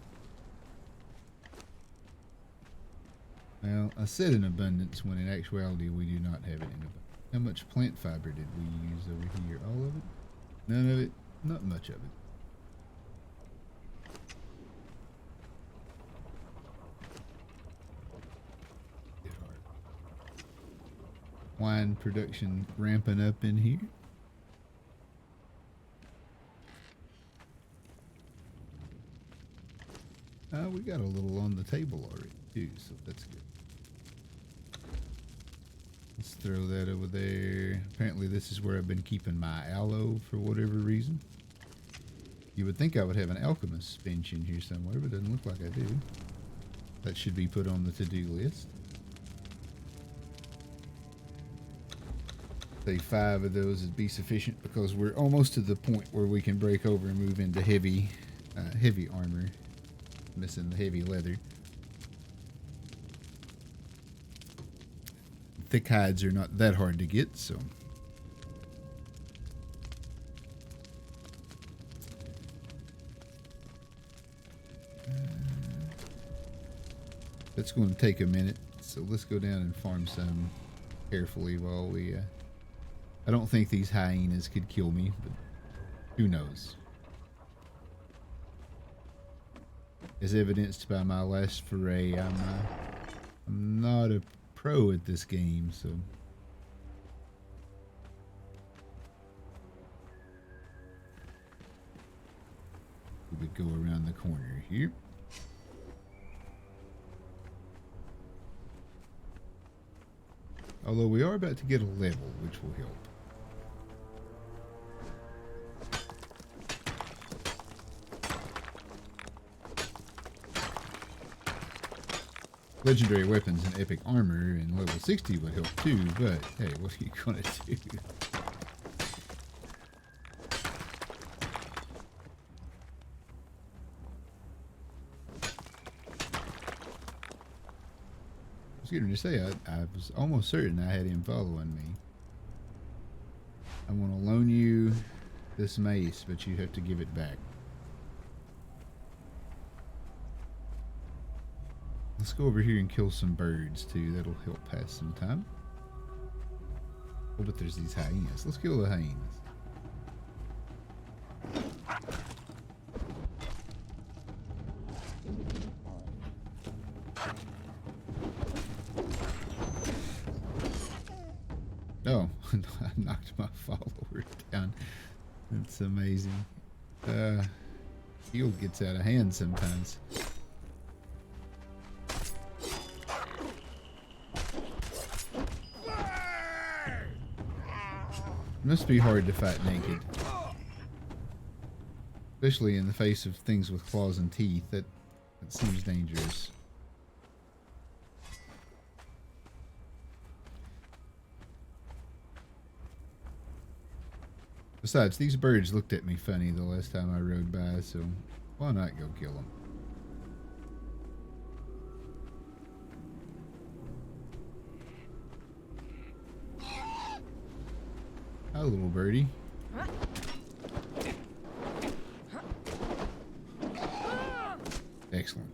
Well, I said in abundance when in actuality we do not have it in abundance. How much plant fiber did we use over here? All of it? None of it? Not much of it. Wine production ramping up in here. We got a little on the table already too, so that's good. Let's throw that over there. Apparently this is where I've been keeping my aloe for whatever reason. You would think I would have an alchemist bench in here somewhere, but it doesn't look like I do. That should be put on the to-do list. Say 5 of those would be sufficient because we're almost to the point where we can break over and move into heavy armor. Missing the heavy leather. Thick hides are not that hard to get, so. That's going to take a minute, so let's go down and farm some carefully while we. I don't think these hyenas could kill me, but who knows? As evidenced by my last foray, I'm not a pro at this game, so. We would go around the corner here. Although we are about to get a level, which will help. Legendary weapons and epic armor and level 60 would help too, but hey, what are you gonna do? I was going to say, I was almost certain I had him following me. I want to loan you this mace, but you have to give it back. Let's go over here and kill some birds too. That'll help pass some time. Oh, but there's these hyenas. Let's kill the hyenas. Oh, I knocked my follower down. That's amazing. Shield gets out of hand sometimes. It must be hard to fight naked. Especially in the face of things with claws and teeth. That seems dangerous. Besides, these birds looked at me funny the last time I rode by, so why not go kill them? Hi, little birdie. Excellent.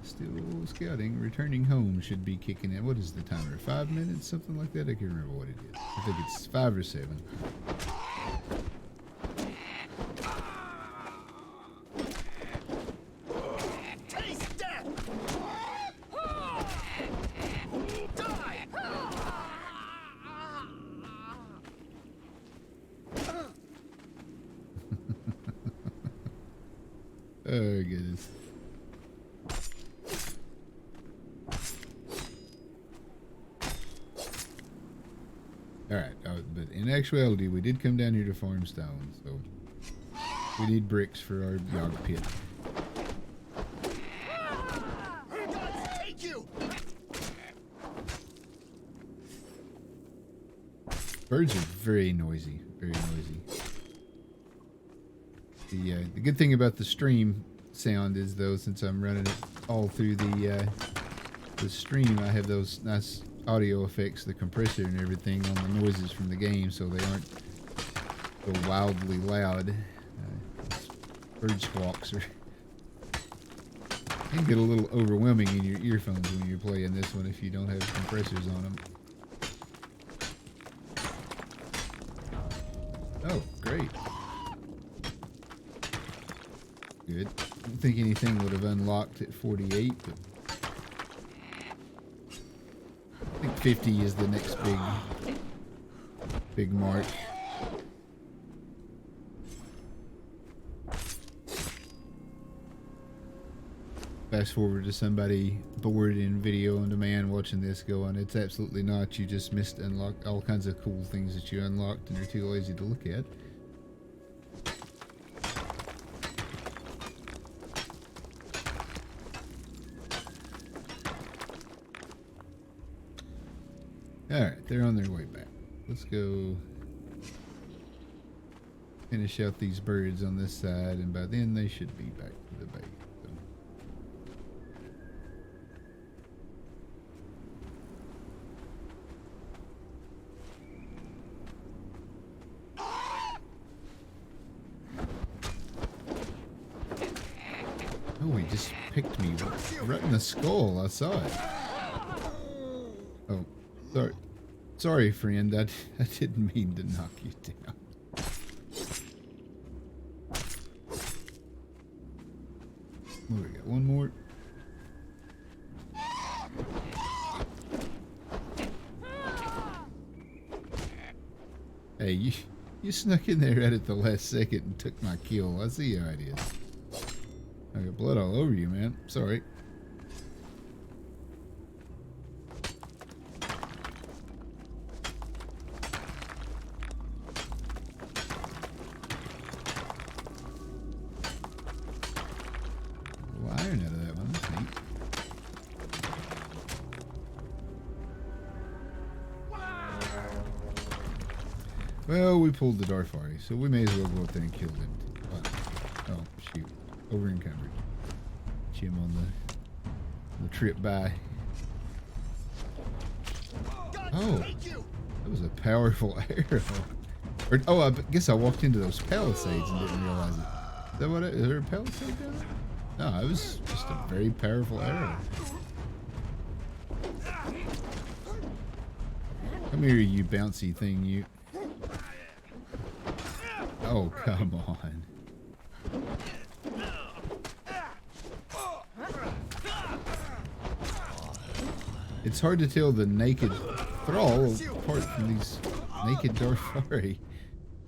Still scouting. Returning home should be kicking in. What is the timer? 5 minutes? Something like that? I can't remember what it is. I think it's 5 or 7. Oh, goodness. Alright, but in actuality, we did come down here to farm stone, so we need bricks for our yog pit. Birds are very noisy, very noisy. The good thing about the stream sound is, though, since I'm running it all through the stream, I have those nice audio effects, the compressor and everything on the noises from the game, so they aren't so wildly loud. Bird squawks can get a little overwhelming in your earphones when you're playing this one if you don't have compressors on them. Oh, great. Good. I don't think anything would have unlocked at 48, but I think 50 is the next big mark. Fast forward to somebody bored in video on demand watching this going, it's absolutely not. You just missed unlock all kinds of cool things that you unlocked and you're too lazy to look at. Alright, they're on their way back. Let's go finish out these birds on this side, and by then they should be back to the base. Oh, he just picked me right in the skull. I saw it. Oh, sorry. Sorry, friend. I didn't mean to knock you down. Oh, we got one more. Hey, you snuck in there right at the last second and took my kill. I see how it is. I got blood all over you, man. Sorry. A little iron out of that one. That's neat. Well, we pulled the Darfari, so we may as well go up there and kill them. Oh, shoot. Over encumbered. Him on the trip by. Oh, that was a powerful arrow. Or, oh, I guess I walked into those palisades and didn't realize it. Is that what is there a palisade down there? No, it was just a very powerful arrow. Come here, you bouncy thing, you. Oh, come on. It's hard to tell the naked thrall apart from these naked Darfari.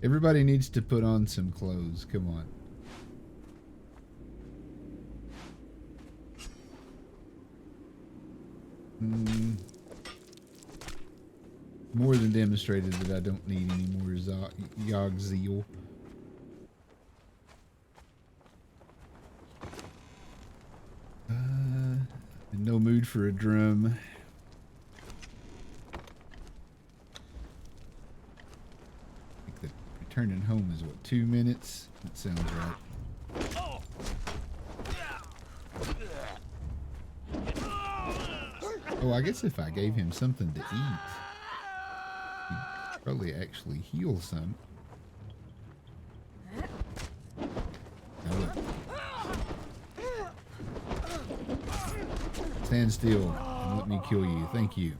Everybody needs to put on some clothes. Come on. More than demonstrated that I don't need any more Yog Zeal. In no mood for a drum. Returning home is what, 2 minutes? That sounds right. Oh, I guess if I gave him something to eat, he'd probably actually heal some. Now look. Stand still and let me kill you. Thank you.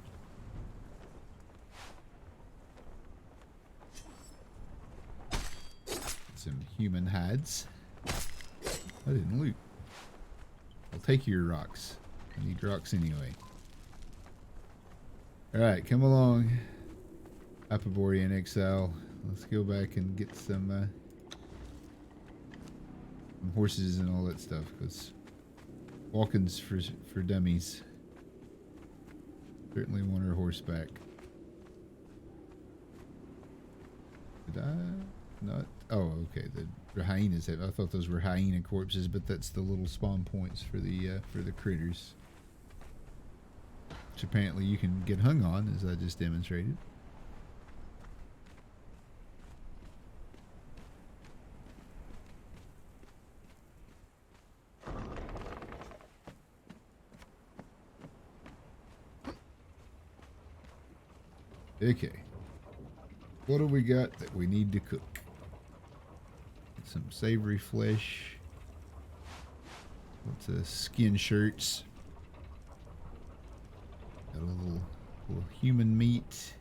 Some human hides. I didn't loot. I'll take your rocks. I need rocks anyway. Alright, come along. Hyperborean Exile. Let's go back and get some horses and all that stuff, because walking's for dummies. Certainly want her horseback. Did I not? Oh, okay. The hyenas have. I thought those were hyena corpses, but that's the little spawn points for the critters, which apparently you can get hung on, as I just demonstrated. Okay. What do we got that we need to cook? Some savory flesh. Lots of skin shirts. Got a little human meat.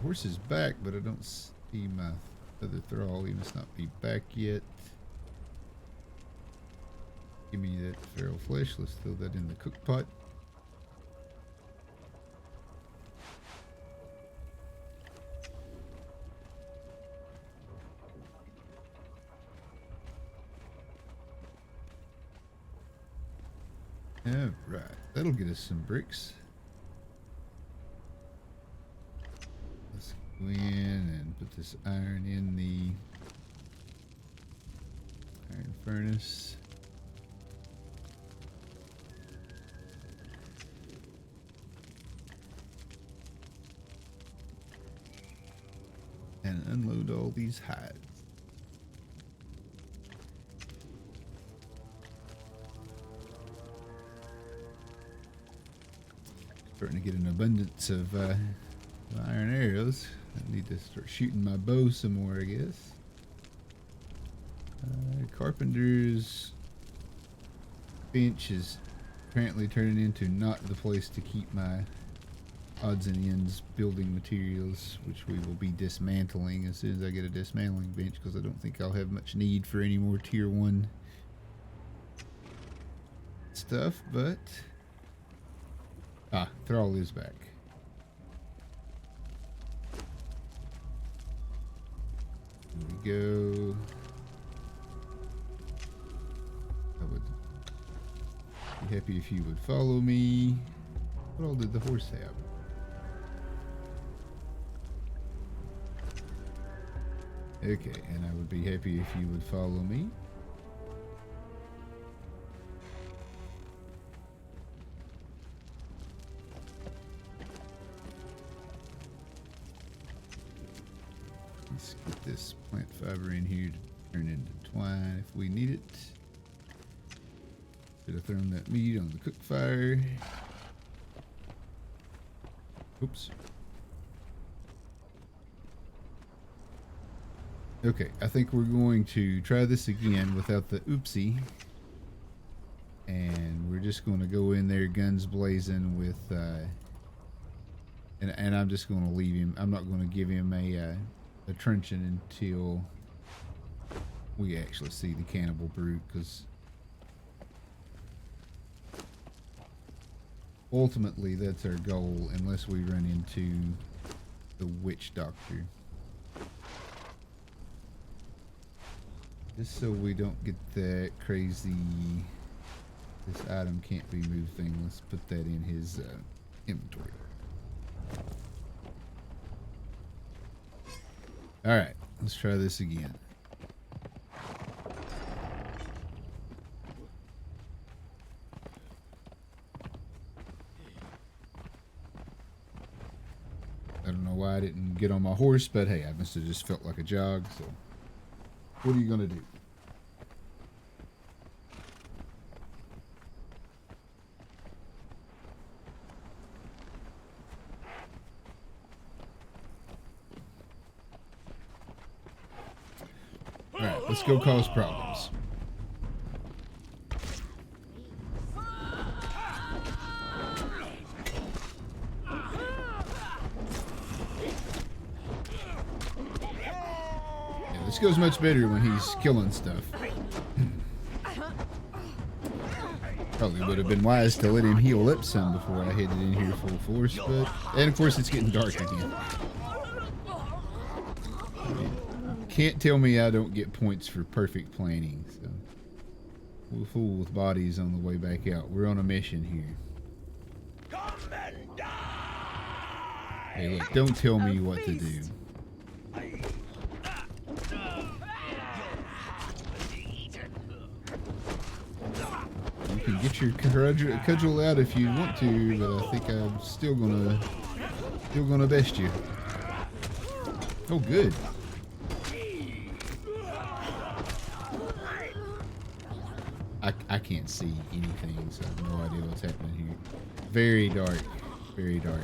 Horse is back, but I don't see my other thrall. He must not be back yet. Give me that feral flesh. Let's throw that in the cook pot. Alright, that'll get us some bricks. Let's go in and put this iron in the iron furnace. And unload all these hides. Starting to get an abundance of iron arrows. I need to start shooting my bow some more, I guess. Carpenter's bench is apparently turning into not the place to keep my odds and ends building materials, which we will be dismantling as soon as I get a dismantling bench, because I don't think I'll have much need for any more tier 1 stuff, but Thrall is back. Here we go. I would be happy if you would follow me. What all did the horse have? Okay, and I would be happy if you would follow me. Let's get this plant fiber in here to turn into twine if we need it. Should have thrown that meat on the cook fire. Oops. Okay, I think we're going to try this again without the oopsie. And we're just going to go in there guns blazing with and I'm just going to leave him. I'm not going to give him a truncheon until we actually see the cannibal brute, because ultimately that's our goal, unless we run into the witch doctor. Just so we don't get that crazy this item can't be moved thing, let's put that in his inventory. Alright, let's try this again. I don't know why I didn't get on my horse, but hey, I must have just felt like a jog, so what are you gonna do? Alright, let's go cause problems. Yeah, this goes much better when he's killing stuff. Probably would have been wise to let him heal up some before I headed in here full force, but... And of course it's getting dark again. Can't tell me I don't get points for perfect planning. So we'll fool with bodies on the way back out. We're on a mission here. Come and die! Hey, look, don't tell me what to do. You can get your cudgel out if you want to, but I think I'm still gonna best you. Oh, good. I can't see anything, so I have no idea what's happening here. Very dark, very dark.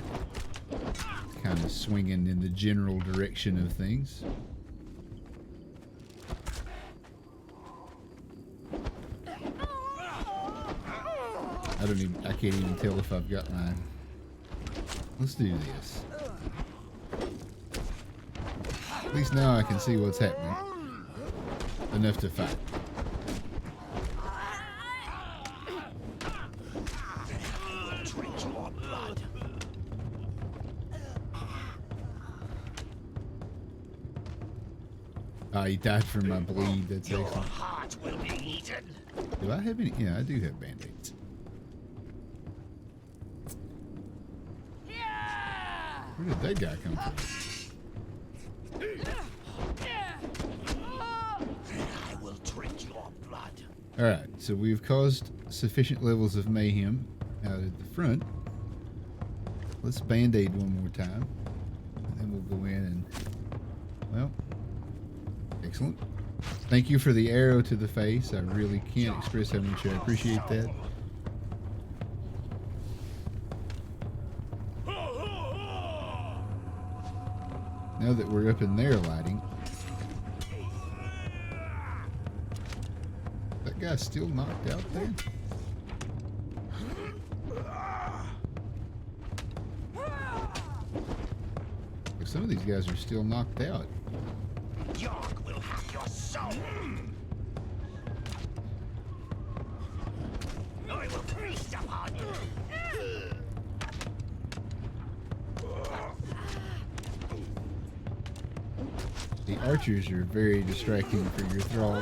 Kind of swinging in the general direction of things. I can't even tell if I've got my... Let's do this. At least now I can see what's happening. Enough to fight. Ah, he died from my bleed. That's Your excellent. heart will be eaten. Do I have any? Yeah, I do have band-aids. Where did that guy come from? I will drink your blood. Alright, so we've caused sufficient levels of mayhem out at the front. Let's band-aid one more time. And then we'll go in and... Well... Excellent. Thank you for the arrow to the face. I really can't express how much I appreciate that. Now that we're up in there lighting... That guy's still knocked out there? Some of these guys are still knocked out. York will have your soul. I will feast upon you. The archers are very distracting for your thrall.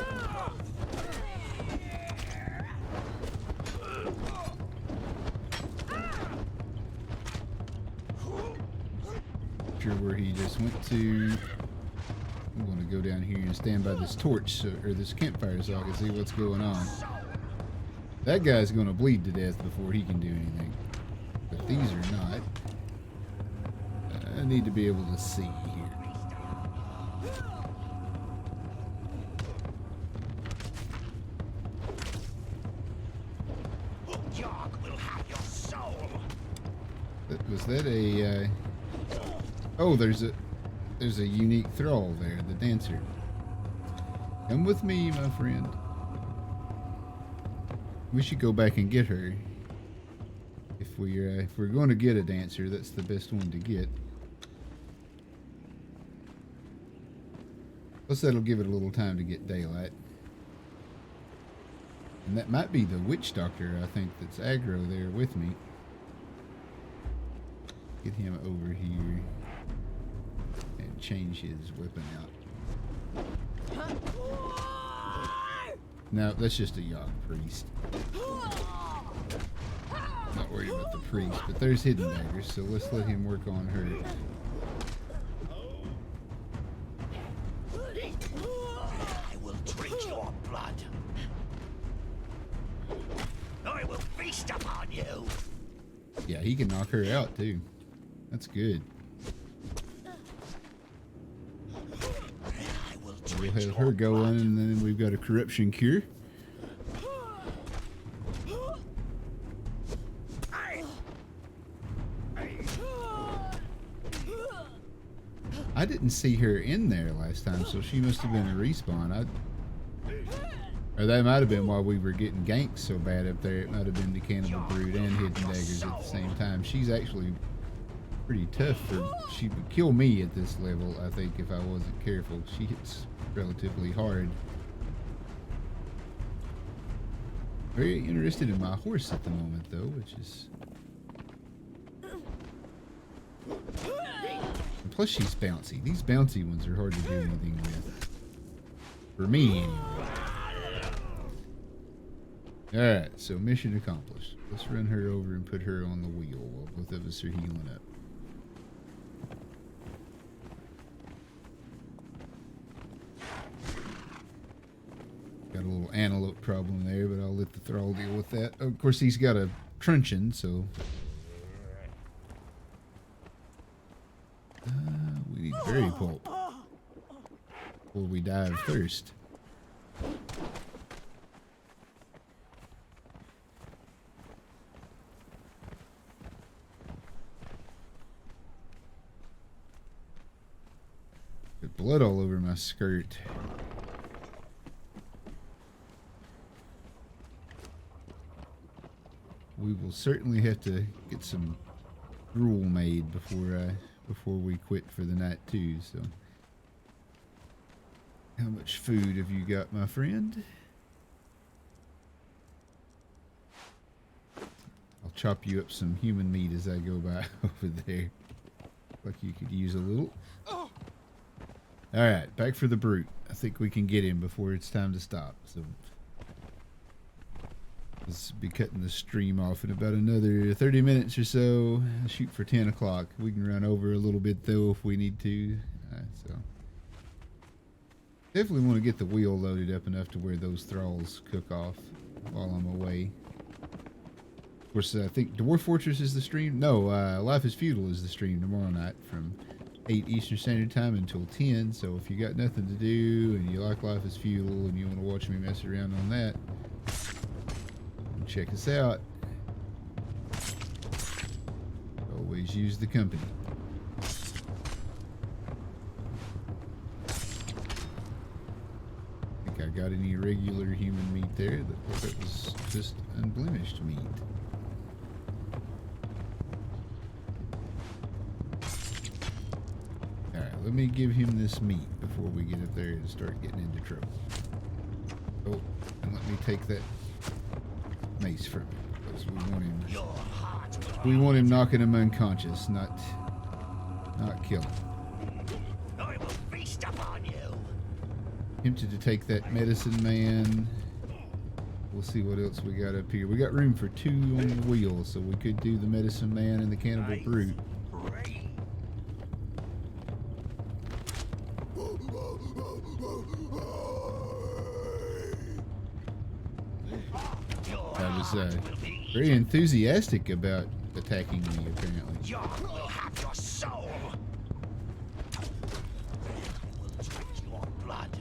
Sure where he just went to. I'm going to go down here and stand by this torch or this campfire so I can see what's going on. That guy's going to bleed to death before he can do anything. But these are not. I need to be able to see here. York will have your soul. Was that a... Oh, there's a unique thrall there, the dancer. Come with me, my friend. We should go back and get her. If we're going to get a dancer, that's the best one to get. Plus, that'll give it a little time to get daylight. And that might be the witch doctor, I think, that's aggro there with me. Get him over here. And change his weapon out. No, that's just a Yogg priest. Not worried about the priest, but there's hidden daggers, so let's let him work on her. I will drink your blood. I will feast upon you. Yeah, he can knock her out too. That's good. We'll have her going, and then we've got a corruption cure. I didn't see her in there last time, so she must have been a respawn. Or that might have been while we were getting ganked so bad up there. It might have been the Cannibal Brood and Hidden Daggers at the same time. She's actually pretty tough. She would kill me at this level, I think, if I wasn't careful. She hits relatively hard. Very interested in my horse at the moment, though, which is... And plus, she's bouncy. These bouncy ones are hard to do anything with. For me, anyway. Alright, so mission accomplished. Let's run her over and put her on the wheel while both of us are healing up. Got a little antelope problem there, but I'll let the thrall deal with that. Of course, he's got a truncheon, so... we need berry pulp. Before we die of thirst. Got blood all over my skirt. We will certainly have to get some gruel made before we quit for the night too. So, how much food have you got, my friend? I'll chop you up some human meat as I go by over there. Like you could use a little. Alright, back for the brute. I think we can get him before it's time to stop. So let's be cutting the stream off in about another 30 minutes or so. I'll shoot for 10 o'clock. We can run over a little bit though if we need to. So definitely want to get the wheel loaded up enough to where those thralls cook off while I'm away. Of course, I think Dwarf Fortress is the stream. No, Life is Feudal is the stream tomorrow night from 8 Eastern Standard Time until 10. So if you got nothing to do and you like Life is Feudal and you want to watch me mess around on that, check us out. Always use the company. Think I got any regular human meat there? That was just unblemished meat. Alright, let me give him this meat before we get up there and start getting into trouble. Oh, and let me take that mace from him, because we want him knocking him unconscious, not kill him. I will feast upon you. Tempted to take that medicine man. We'll see what else we got up here. We got room for 2 on the wheel, so we could do the medicine man and the cannibal brute. I was very enthusiastic about attacking me, apparently. Yon will have your soul. Will drink your blood.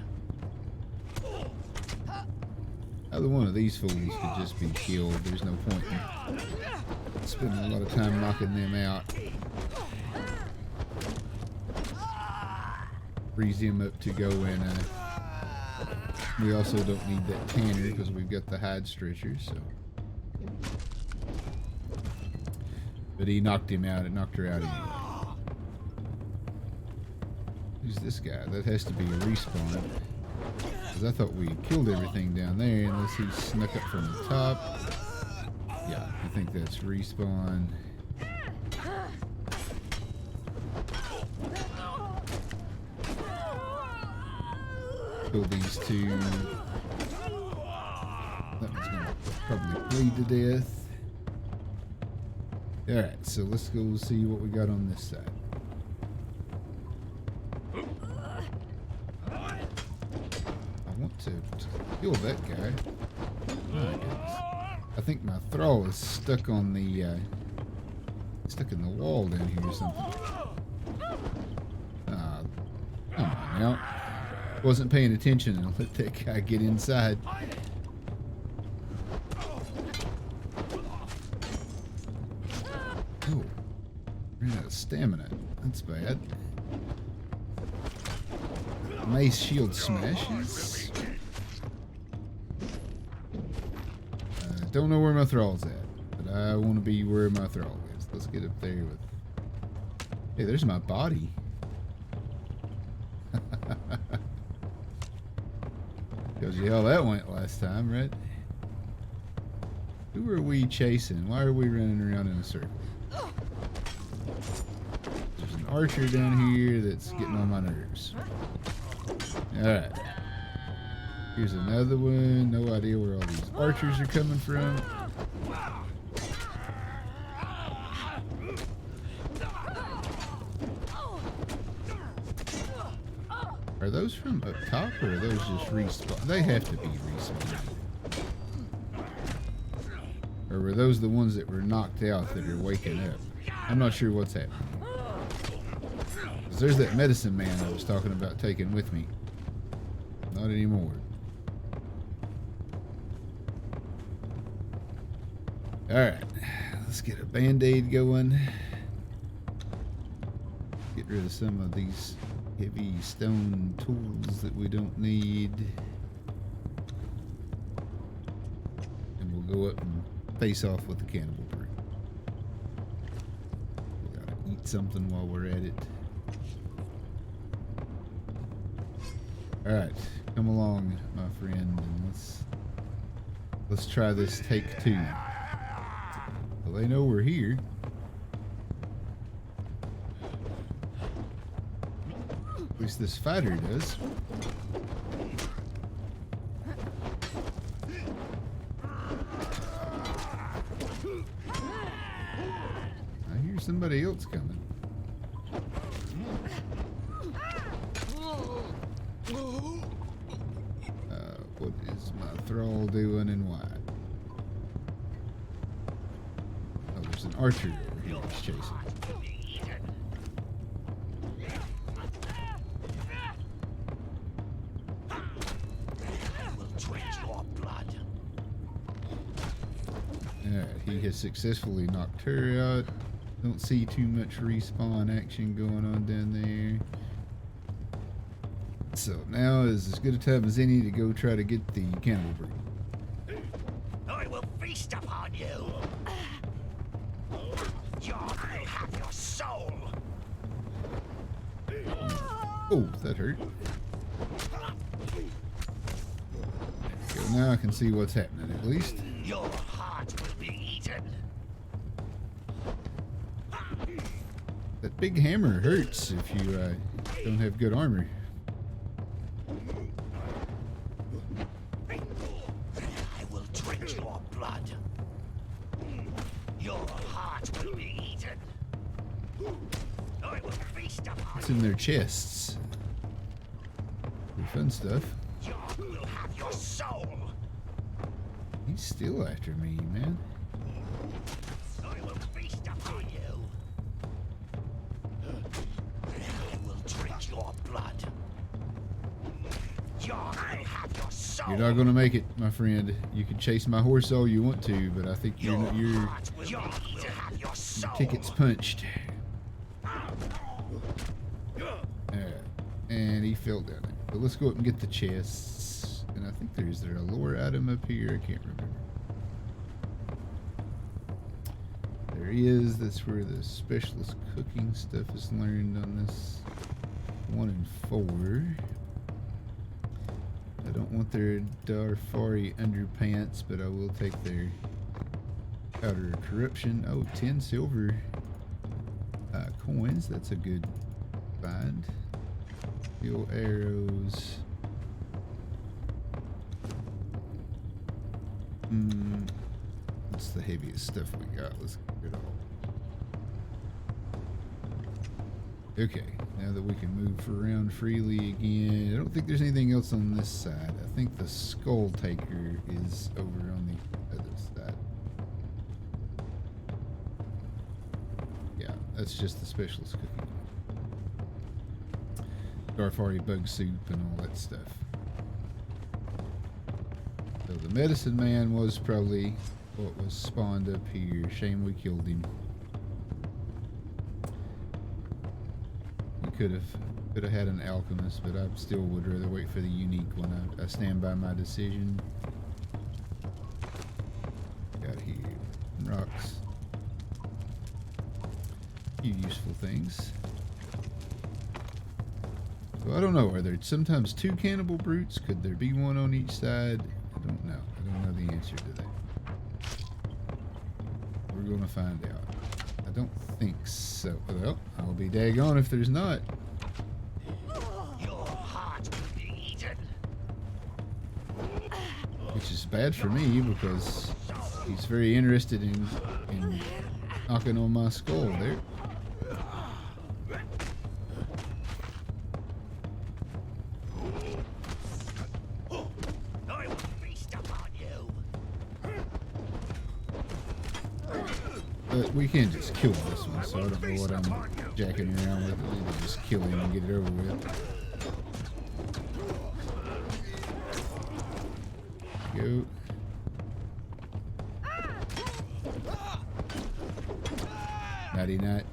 Either one of these fools could just be killed. There's no point in spending a lot of time knocking them out. Freeze him up to go in. We also don't need that tanner because we've got the hide stretcher, so. But he knocked him out. It knocked her out anyway. Who's this guy? That has to be a respawn. Because I thought we had killed everything down there unless he snuck up from the top. Yeah, I think that's respawn. Kill these 2. That one's gonna probably bleed to death. Alright, so let's go see what we got on this side. I want to kill that guy. Oh, goodness. I think my thrall is stuck on the stuck in the wall down here or something. Come on now. Wasn't paying attention and let that guy get inside. Oh, ran out of stamina. That's bad. Mace shield smashes. Don't know where my thrall's at, but I want to be where my thrall is. Let's get up there with. Hey, there's my body. Tells you how that went last time, right? Who are we chasing? Why are we running around in a circle? There's an archer down here that's getting on my nerves. Alright. Here's another one. No idea where all these archers are coming from. Are those from up top or are those just respawn? They have to be respawn. Or were those the ones that were knocked out that are waking up? I'm not sure what's happening. 'Cause there's that medicine man I was talking about taking with me. Not anymore. Alright, let's get a band-aid going. Get rid of some of these heavy stone tools that we don't need. And we'll go up and face off with the cannibal brute. We gotta eat something while we're at it. Alright, come along, my friend, and let's try this take two. Well, they know we're here. At least this fighter does. I hear somebody else coming. What is my thrall doing and why? Oh, there's an archer over here he's chasing. Alright, he has successfully knocked her out. Don't see too much respawn action going on down there. So now is as good a time as any to go try to get the cannibal brute. I will feast upon you. You will have your soul. Oh, that hurt. There we go. Now I can see what's happening at least. Your heart will be eaten. That big hammer hurts if you don't have good armor. I will drink your blood. Your heart will be eaten. I will feast upon It's in their chests. Pretty fun stuff. you. You will have your soul. He's still after me, man. I will feast upon you. I will drink your blood. You will have your soul. You're not gonna make it, my friend. You can chase my horse all you want to, but I think your heart will have your soul. ticket's punched. Alright, and he fell down there. But let's go up and get the chests. And I think there's a lore item up here. I can't remember. There he is. That's where the specialist cooking stuff is learned on this 1 and 4. I don't want their Darfari underpants, but I will take their powder of corruption. Oh, 10 silver coins. That's a good find. Steel arrows. What's the heaviest stuff we got? Let's get it all. Okay, now that we can move around freely again. I don't think there's anything else on this side. I think the skull taker is over on the other side. Yeah, that's just the specialist cooking. Darfari bug soup and all that stuff. So the medicine man was probably what was spawned up here. Shame we killed him. We could have had an alchemist, but I still would rather wait for the unique one. I stand by my decision. Got here rocks. A few useful things. So I don't know. Are there sometimes 2 cannibal brutes? Could there be one on each side? I don't know. I don't know the answer to that. We're going to find out. I don't think so. Well, I'll be daggone if there's not. Your heart will be eaten. which is bad for me because he's very interested in knocking on my skull there. I will feast upon you. But we can't just kill this one, so I don't know what I'm jacking around with. I need to just kill him and get it over with. Go. Nighty night.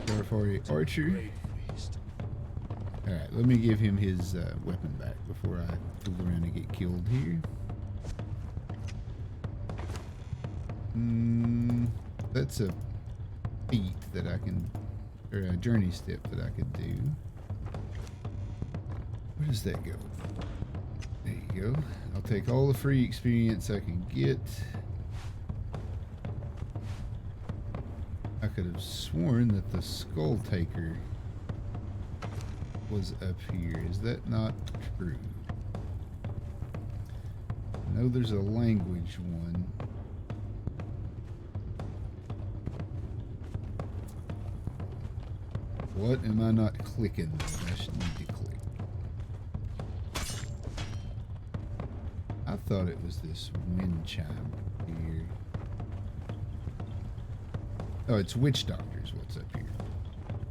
There for you, Archer. Alright, let me give him his weapon back before I fool around and get killed here. That's a feat that I can, or a journey step that I could do. Where does that go? There you go. I'll take all the free experience I can get. I could have sworn that the Skull Taker was up here. Is that not true? I know there's a language one. What am I not clicking that I should need to click? I thought it was this wind chime here. Oh, it's Witch Doctors what's up here.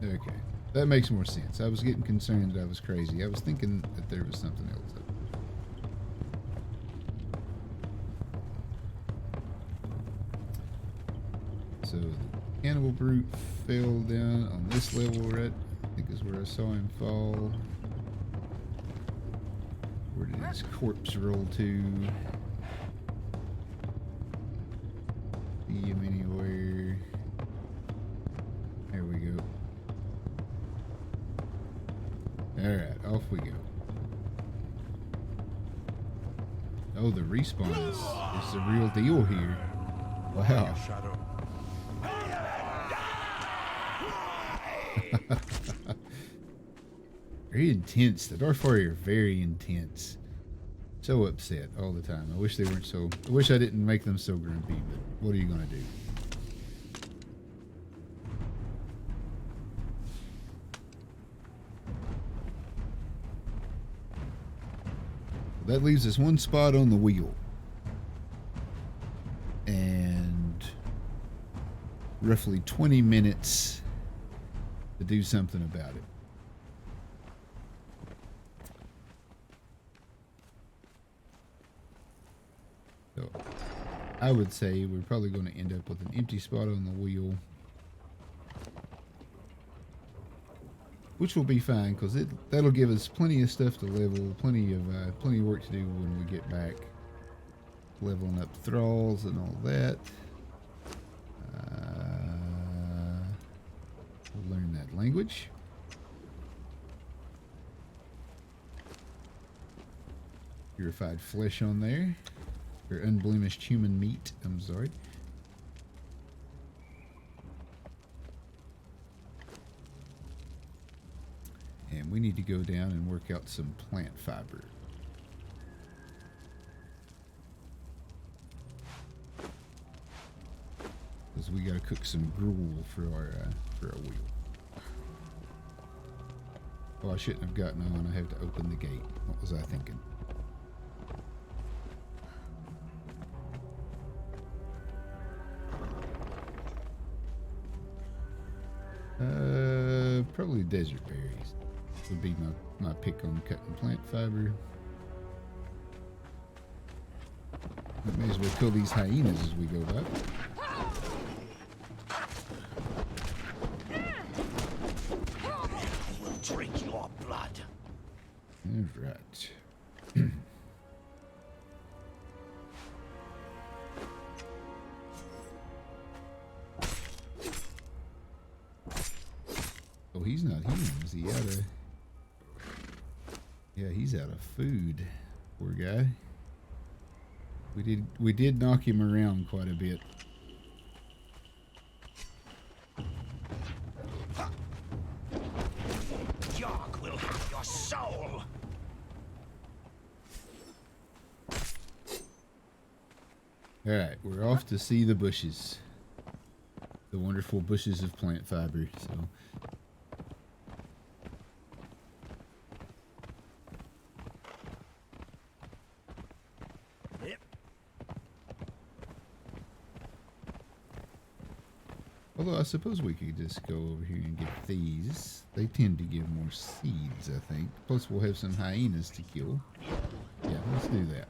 Okay. That makes more sense. I was getting concerned that I was crazy. I was thinking that there was something else up. So the cannibal brute fell down on this level, right? I think is where I saw him fall. Where did his corpse roll to? See him anywhere? There we go. Alright, off we go. Oh, the respawn is the real deal here. Wow. Very intense. The Dark Warrior are very intense. So upset all the time. I wish they weren't so. I wish I didn't make them so grumpy, but what are you gonna do? That leaves us one spot on the wheel. And roughly 20 minutes to do something about it. So I would say we're probably going to end up with an empty spot on the wheel. Which will be fine, because that'll give us plenty of stuff to level, plenty of work to do when we get back. Leveling up thralls and all that. We'll learn that language. Purified flesh on there. Or unblemished human meat, I'm sorry. And we need to go down and work out some plant fiber. Because we got to cook some gruel for our wheel. Oh, I shouldn't have gotten on. I have to open the gate. What was I thinking? Probably desert berries would be my pick on cutting plant fiber. I may as well kill these hyenas as we go by. We'll drink your blood. All right. Oh, he's not healing. Is he out of... Yeah, he's out of food. Poor guy. We did knock him around quite a bit. Yark will have your soul. Alright, we're off to see the bushes. The wonderful bushes of plant fiber. So although I suppose we could just go over here and get these. They tend to give more seeds, I think. Plus we'll have some hyenas to kill. Yeah, let's do that.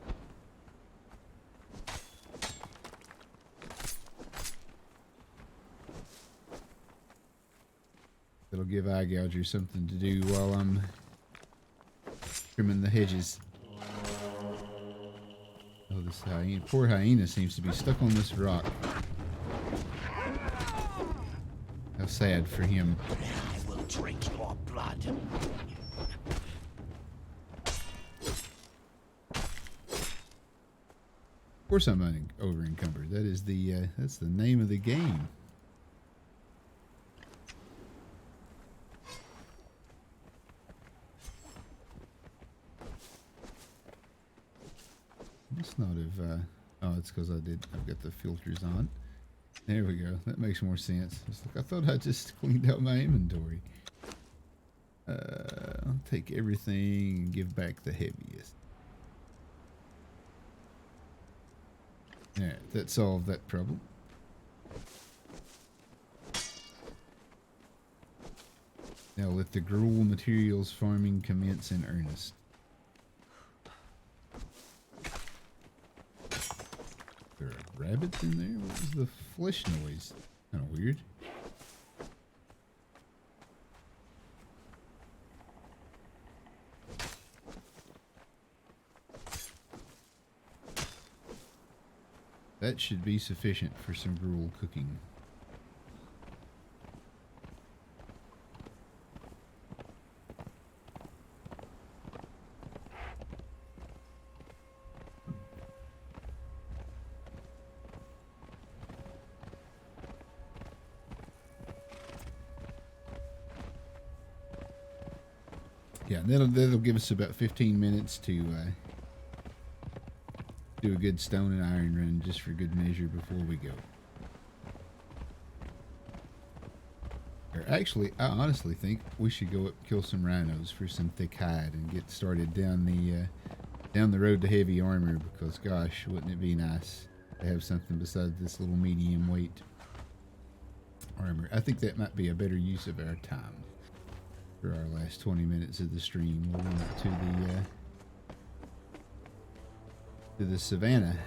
That'll give Eye Gouger something to do while I'm trimming the hedges. Oh, this hyena, poor hyena seems to be stuck on this rock. How sad for him. I will drink your blood. Of course I'm over encumbered. That is that's the name of the game. Must not have oh, it's because I've got the filters on. There we go. That makes more sense. It's like I thought I just cleaned out my inventory. I'll take everything and give back the heaviest. Alright, that solved that problem. Now let the gruel materials farming commence in earnest. There are rabbits in there? What was the flesh noise? Kind of weird. That should be sufficient for some gruel cooking. Yeah, that'll give us about 15 minutes to do a good stone and iron run just for good measure before we go. Or actually, I honestly think we should go up and kill some rhinos for some thick hide and get started down the road to heavy armor, because gosh, wouldn't it be nice to have something besides this little medium weight armor. I think that might be a better use of our time. For our last 20 minutes of the stream, we'll run up to the savannah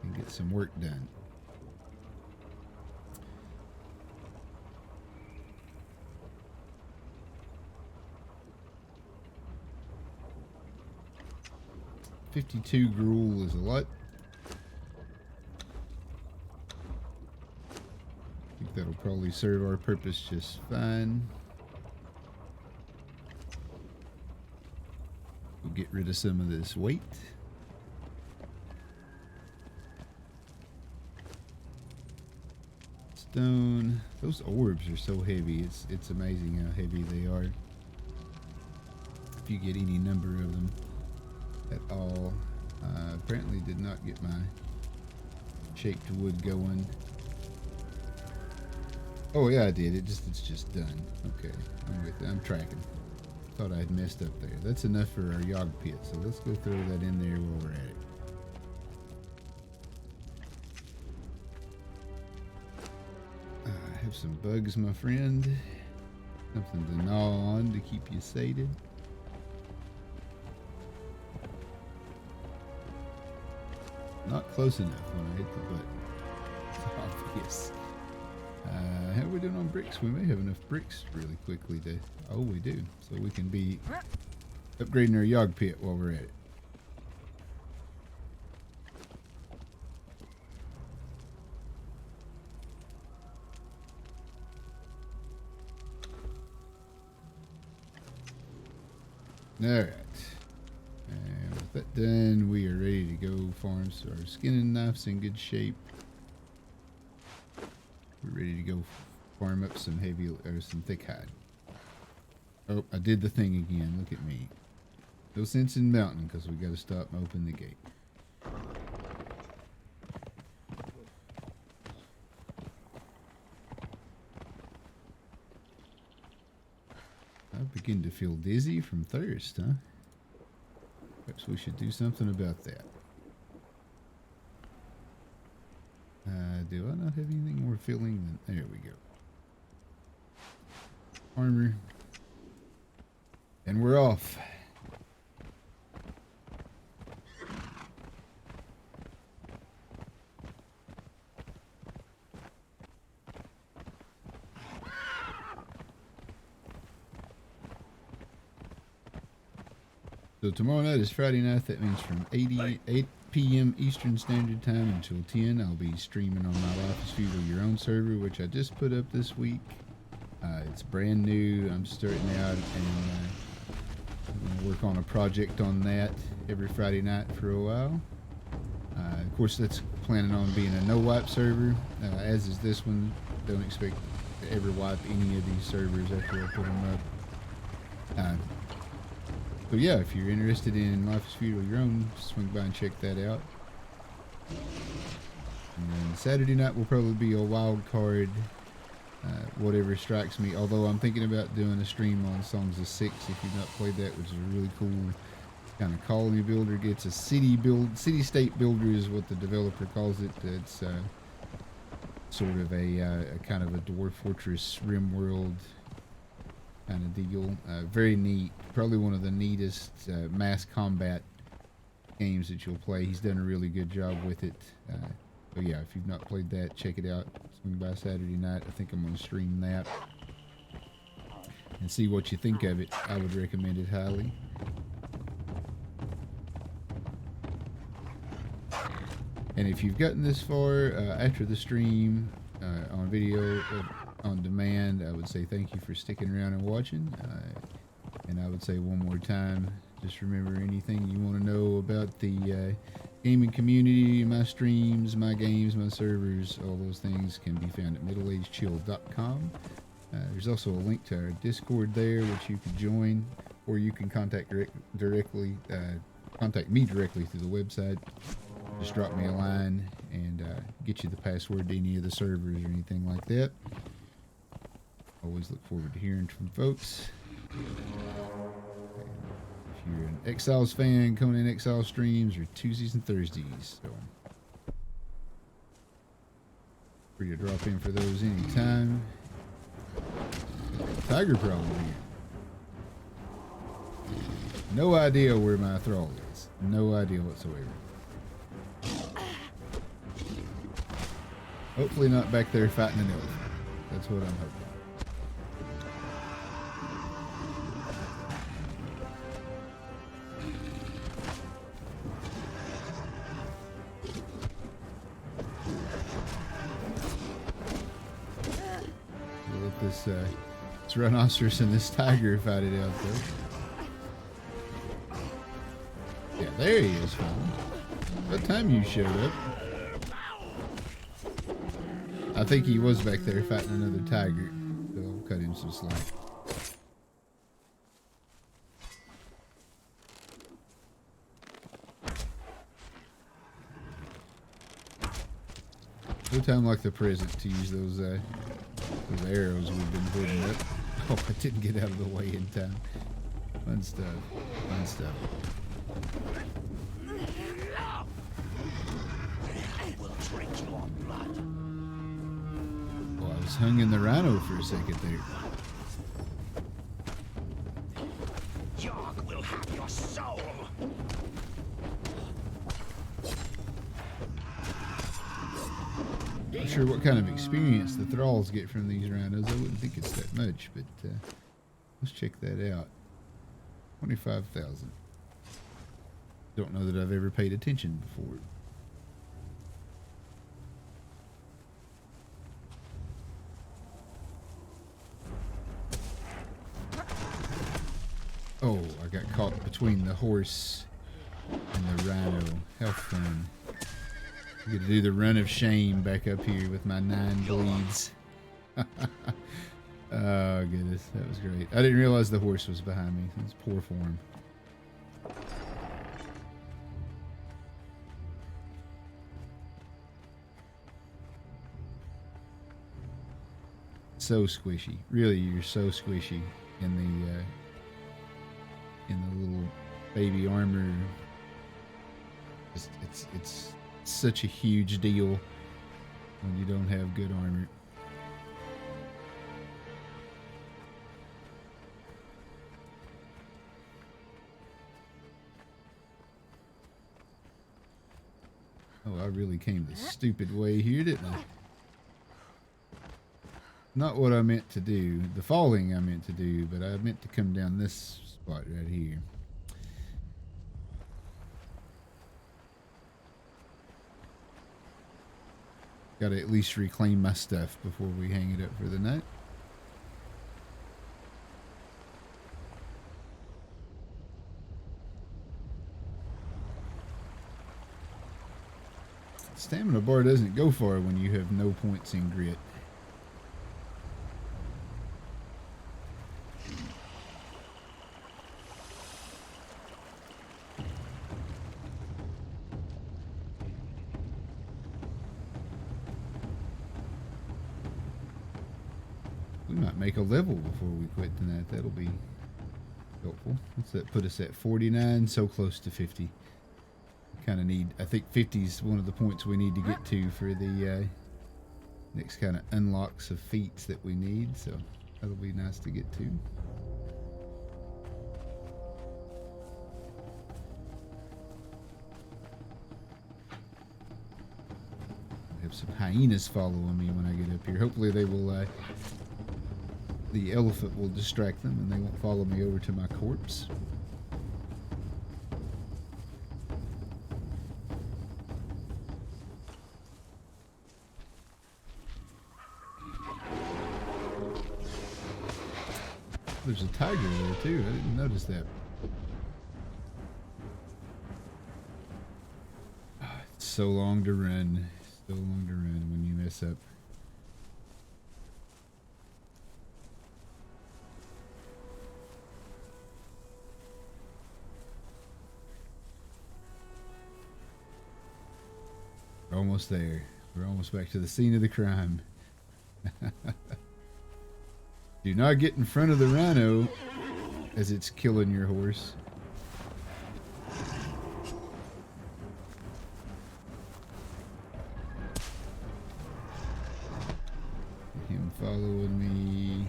and get some work done. $52 gruel is a lot. I think that'll probably serve our purpose just fine. We'll get rid of some of this weight. Stone. Those orbs are so heavy. It's amazing how heavy they are. If you get any number of them at all. Apparently did not get my shaped wood going. Oh yeah, I did. It's just done. Okay, I'm with it. I'm tracking. Thought I had messed up there. That's enough for our yog pit, so let's go throw that in there while we're at it. Have some bugs, my friend. Something to gnaw on to keep you sated. Not close enough when I hit the button. It's obvious. How are we doing on bricks? We may have enough bricks really quickly to... Oh, we do. So we can be upgrading our yog pit while we're at it. Alright. And with that done, we are ready to go farm. So our skinning knife's in good shape. We're ready to go farm up some heavy or some thick hide. Oh, I did the thing again. Look at me. No sense in mounting because we got to stop and open the gate. I begin to feel dizzy from thirst, huh? Perhaps we should do something about that. Do I not have anything more filling than... There we go. Armor. And we're off. So tomorrow night is Friday night. That means from 8 p.m. Eastern Standard Time until 10, I'll be streaming on my Life is Feudal Your Own server, which I just put up this week. It's brand new. I'm starting out, and I'm going to work on a project on that every Friday night for a while. Of course, that's planning on being a no-wipe server, as is this one. Don't expect to ever wipe any of these servers after I put them up. So yeah, if you're interested in Life is Feudal Your Own, swing by and check that out. And then Saturday night will probably be a wild card, whatever strikes me. Although I'm thinking about doing a stream on Songs of Six, if you've not played that, which is a really cool kind of colony builder. Gets a city-state builder is what the developer calls it. It's sort of a kind of a dwarf fortress rim world kind of deal. Very neat. Probably one of the neatest mass combat games that you'll play. He's done a really good job with it. So yeah, if you've not played that, check it out. Swing by Saturday night. I think I'm going to stream that and see what you think of it. I would recommend it highly. And if you've gotten this far after the stream on video on demand, I would say thank you for sticking around and watching. And I would say one more time, just remember anything you want to know about the gaming community, my streams, my games, my servers, all those things can be found at middleagedchill.com. There's also a link to our Discord there, which you can join, or you can contact me directly through the website. Just drop me a line and get you the password to any of the servers or anything like that. Always look forward to hearing from folks. If you're an Exiles fan, Conan Exile streams are Tuesdays and Thursdays. So free to drop in for those anytime. Tiger problem here. No idea where my thrall is. No idea whatsoever. Hopefully not back there fighting an elf. That's what I'm hoping. We'll let this rhinoceros and this tiger fight it out though. Yeah, there he is, fine. What time you showed up? I think he was back there fighting another tiger, so I'll cut him some slack. No time like the present to use those arrows we've been putting up. Oh, I didn't get out of the way in time. Fun stuff. Fun stuff. I will drink your blood. Well, I was hung in the rhino for a second there. Yogg will have your soul. Not sure what kind of experience the thralls get from these rhinos. I wouldn't think it's that much, but let's check that out. 25,000. Don't know that I've ever paid attention before. Oh, I got caught between the horse and the rhino. How fun. I get to do the run of shame back up here with my 9 bleeds. Oh, goodness. That was great. I didn't realize the horse was behind me. It's poor form. So squishy. Really, you're so squishy. in the little baby armor. It's such a huge deal when you don't have good armor. Oh, I really came the stupid way here, didn't I? Not what I meant to do. The falling I meant to do, but I meant to come down this spot right here. Gotta at least reclaim my stuff before we hang it up for the night. Stamina bar doesn't go far when you have no points in grit. We might make a level before we quit tonight. That'll be helpful. What's that put us at? 49, so close to 50. Kind of need, I think 50 is one of the points we need to get to for the next kind of unlocks of feats that we need, so that'll be nice to get to. I have some hyenas following me when I get up here. Hopefully they will, the elephant will distract them and they won't follow me over to my corpse. There's a tiger there too. I didn't notice that. It's so long to run. So long to run when you mess up. We're almost there. We're almost back to the scene of the crime. Do not get in front of the rhino as it's killing your horse. Him following me.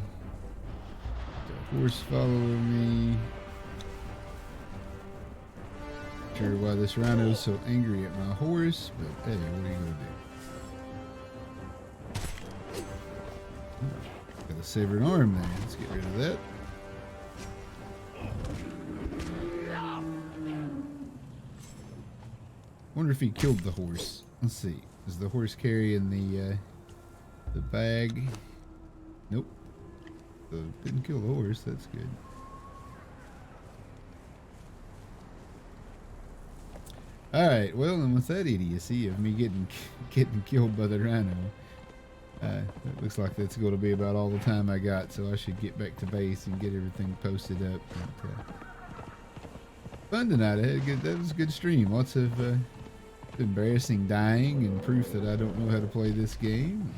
The horse following me. Not sure why this rhino's so angry at my horse, but hey, what are you gonna do? Got a severed arm there. Let's get rid of that. Wonder if he killed the horse. Let's see. Is the horse carrying the bag? Nope. So didn't kill the horse. That's good. All right. Well, and with that idiocy of me getting killed by the rhino. It looks like that's going to be about all the time I got, so I should get back to base and get everything posted up. But, fun tonight. I had a good, that was a good stream. Lots of embarrassing dying and proof that I don't know how to play this game.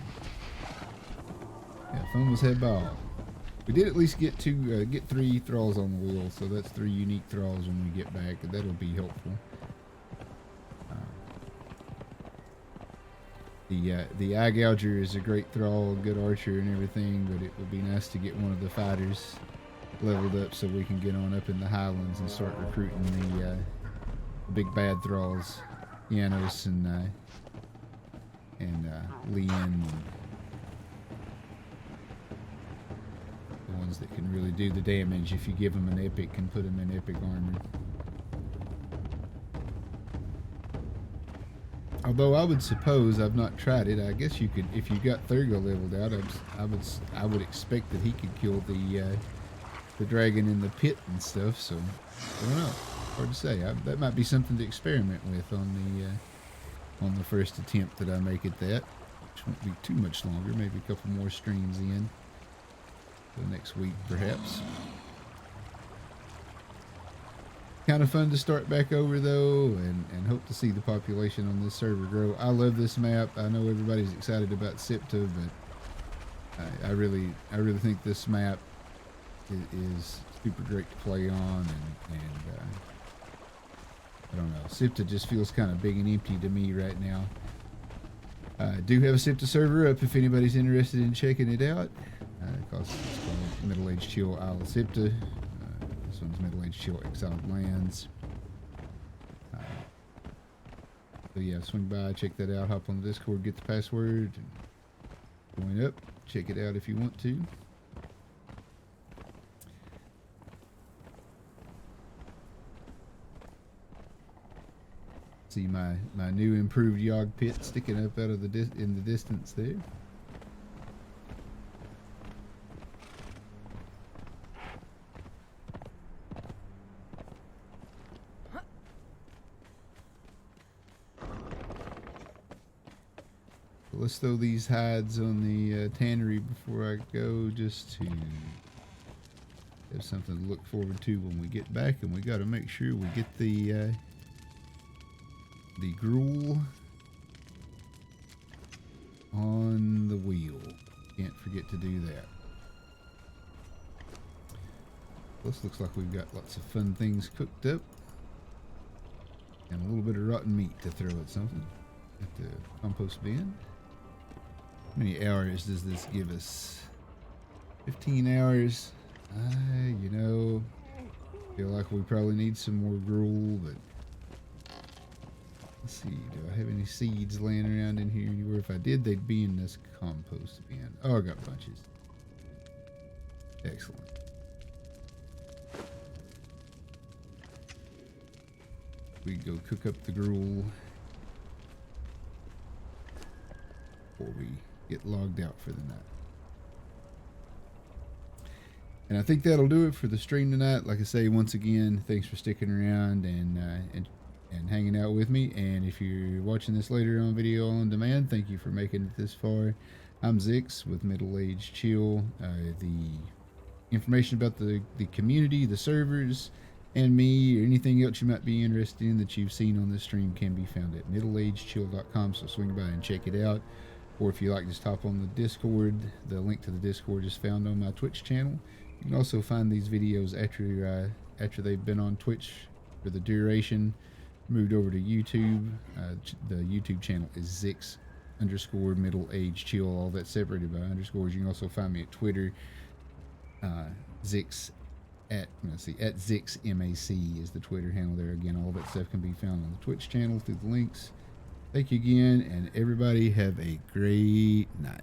Yeah, fun was had by all. We did at least get 3 thralls on the wheel, so that's 3 unique thralls when we get back, and that'll be helpful. The eye gouger is a great thrall, good archer and everything, but it would be nice to get one of the fighters leveled up so we can get on up in the highlands and start recruiting the big bad thralls, Janos and Leon, and the ones that can really do the damage if you give them an epic and put them in epic armor. Although I would suppose, I've not tried it, I guess you could, if you got Thurgo leveled out, I would expect that he could kill the dragon in the pit and stuff, so I don't know. Hard to say. That might be something to experiment with on the first attempt that I make at that, which won't be too much longer, maybe a couple more streams in the next week perhaps. Kind of fun to start back over though, and hope to see the population on this server grow. I love this map. I know everybody's excited about SIPTA, but I really think this map is super great to play on, and I don't know. SIPTA just feels kind of big and empty to me right now. I do have a SIPTA server up if anybody's interested in checking it out. It's called Middle Age Chill Isle of SIPTA. This one's Middle Age Chill Exiled Lands. So yeah, swing by, check that out, hop on the Discord, get the password, and join up, check it out if you want to. See my new improved Yogg pit sticking up out of in the distance there. So let's throw these hides on the tannery before I go, just to have something to look forward to when we get back. And we got to make sure we get the gruel on the wheel. Can't forget to do that. This looks like we've got lots of fun things cooked up. And a little bit of rotten meat to throw at something. At the compost bin. How many hours does this give us? 15 hours. You know, feel like we probably need some more gruel, but let's see, do I have any seeds laying around in here anywhere? If I did, they'd be in this compost bin. Oh, I got bunches. Excellent. We go cook up the gruel before we get logged out for the night. And I think that'll do it for the stream tonight. Like I say, once again, thanks for sticking around and hanging out with me. And if you're watching this later on video on demand, thank you for making it this far. I'm Zix with Middle Age Chill. The information about the community, the servers, and me, or anything else you might be interested in that you've seen on this stream can be found at middleagechill.com, so swing by and check it out. Or if you like, just hop on the Discord. The link to the Discord is found on my Twitch channel. You can also find these videos after they've been on Twitch for the duration. Moved over to YouTube. The YouTube channel is Zix_Middle Age Chill. All that's separated by underscores. You can also find me at Twitter. Zix at ZixMAC is the Twitter handle there. Again, all that stuff can be found on the Twitch channel through the links. Thank you again, and everybody have a great night.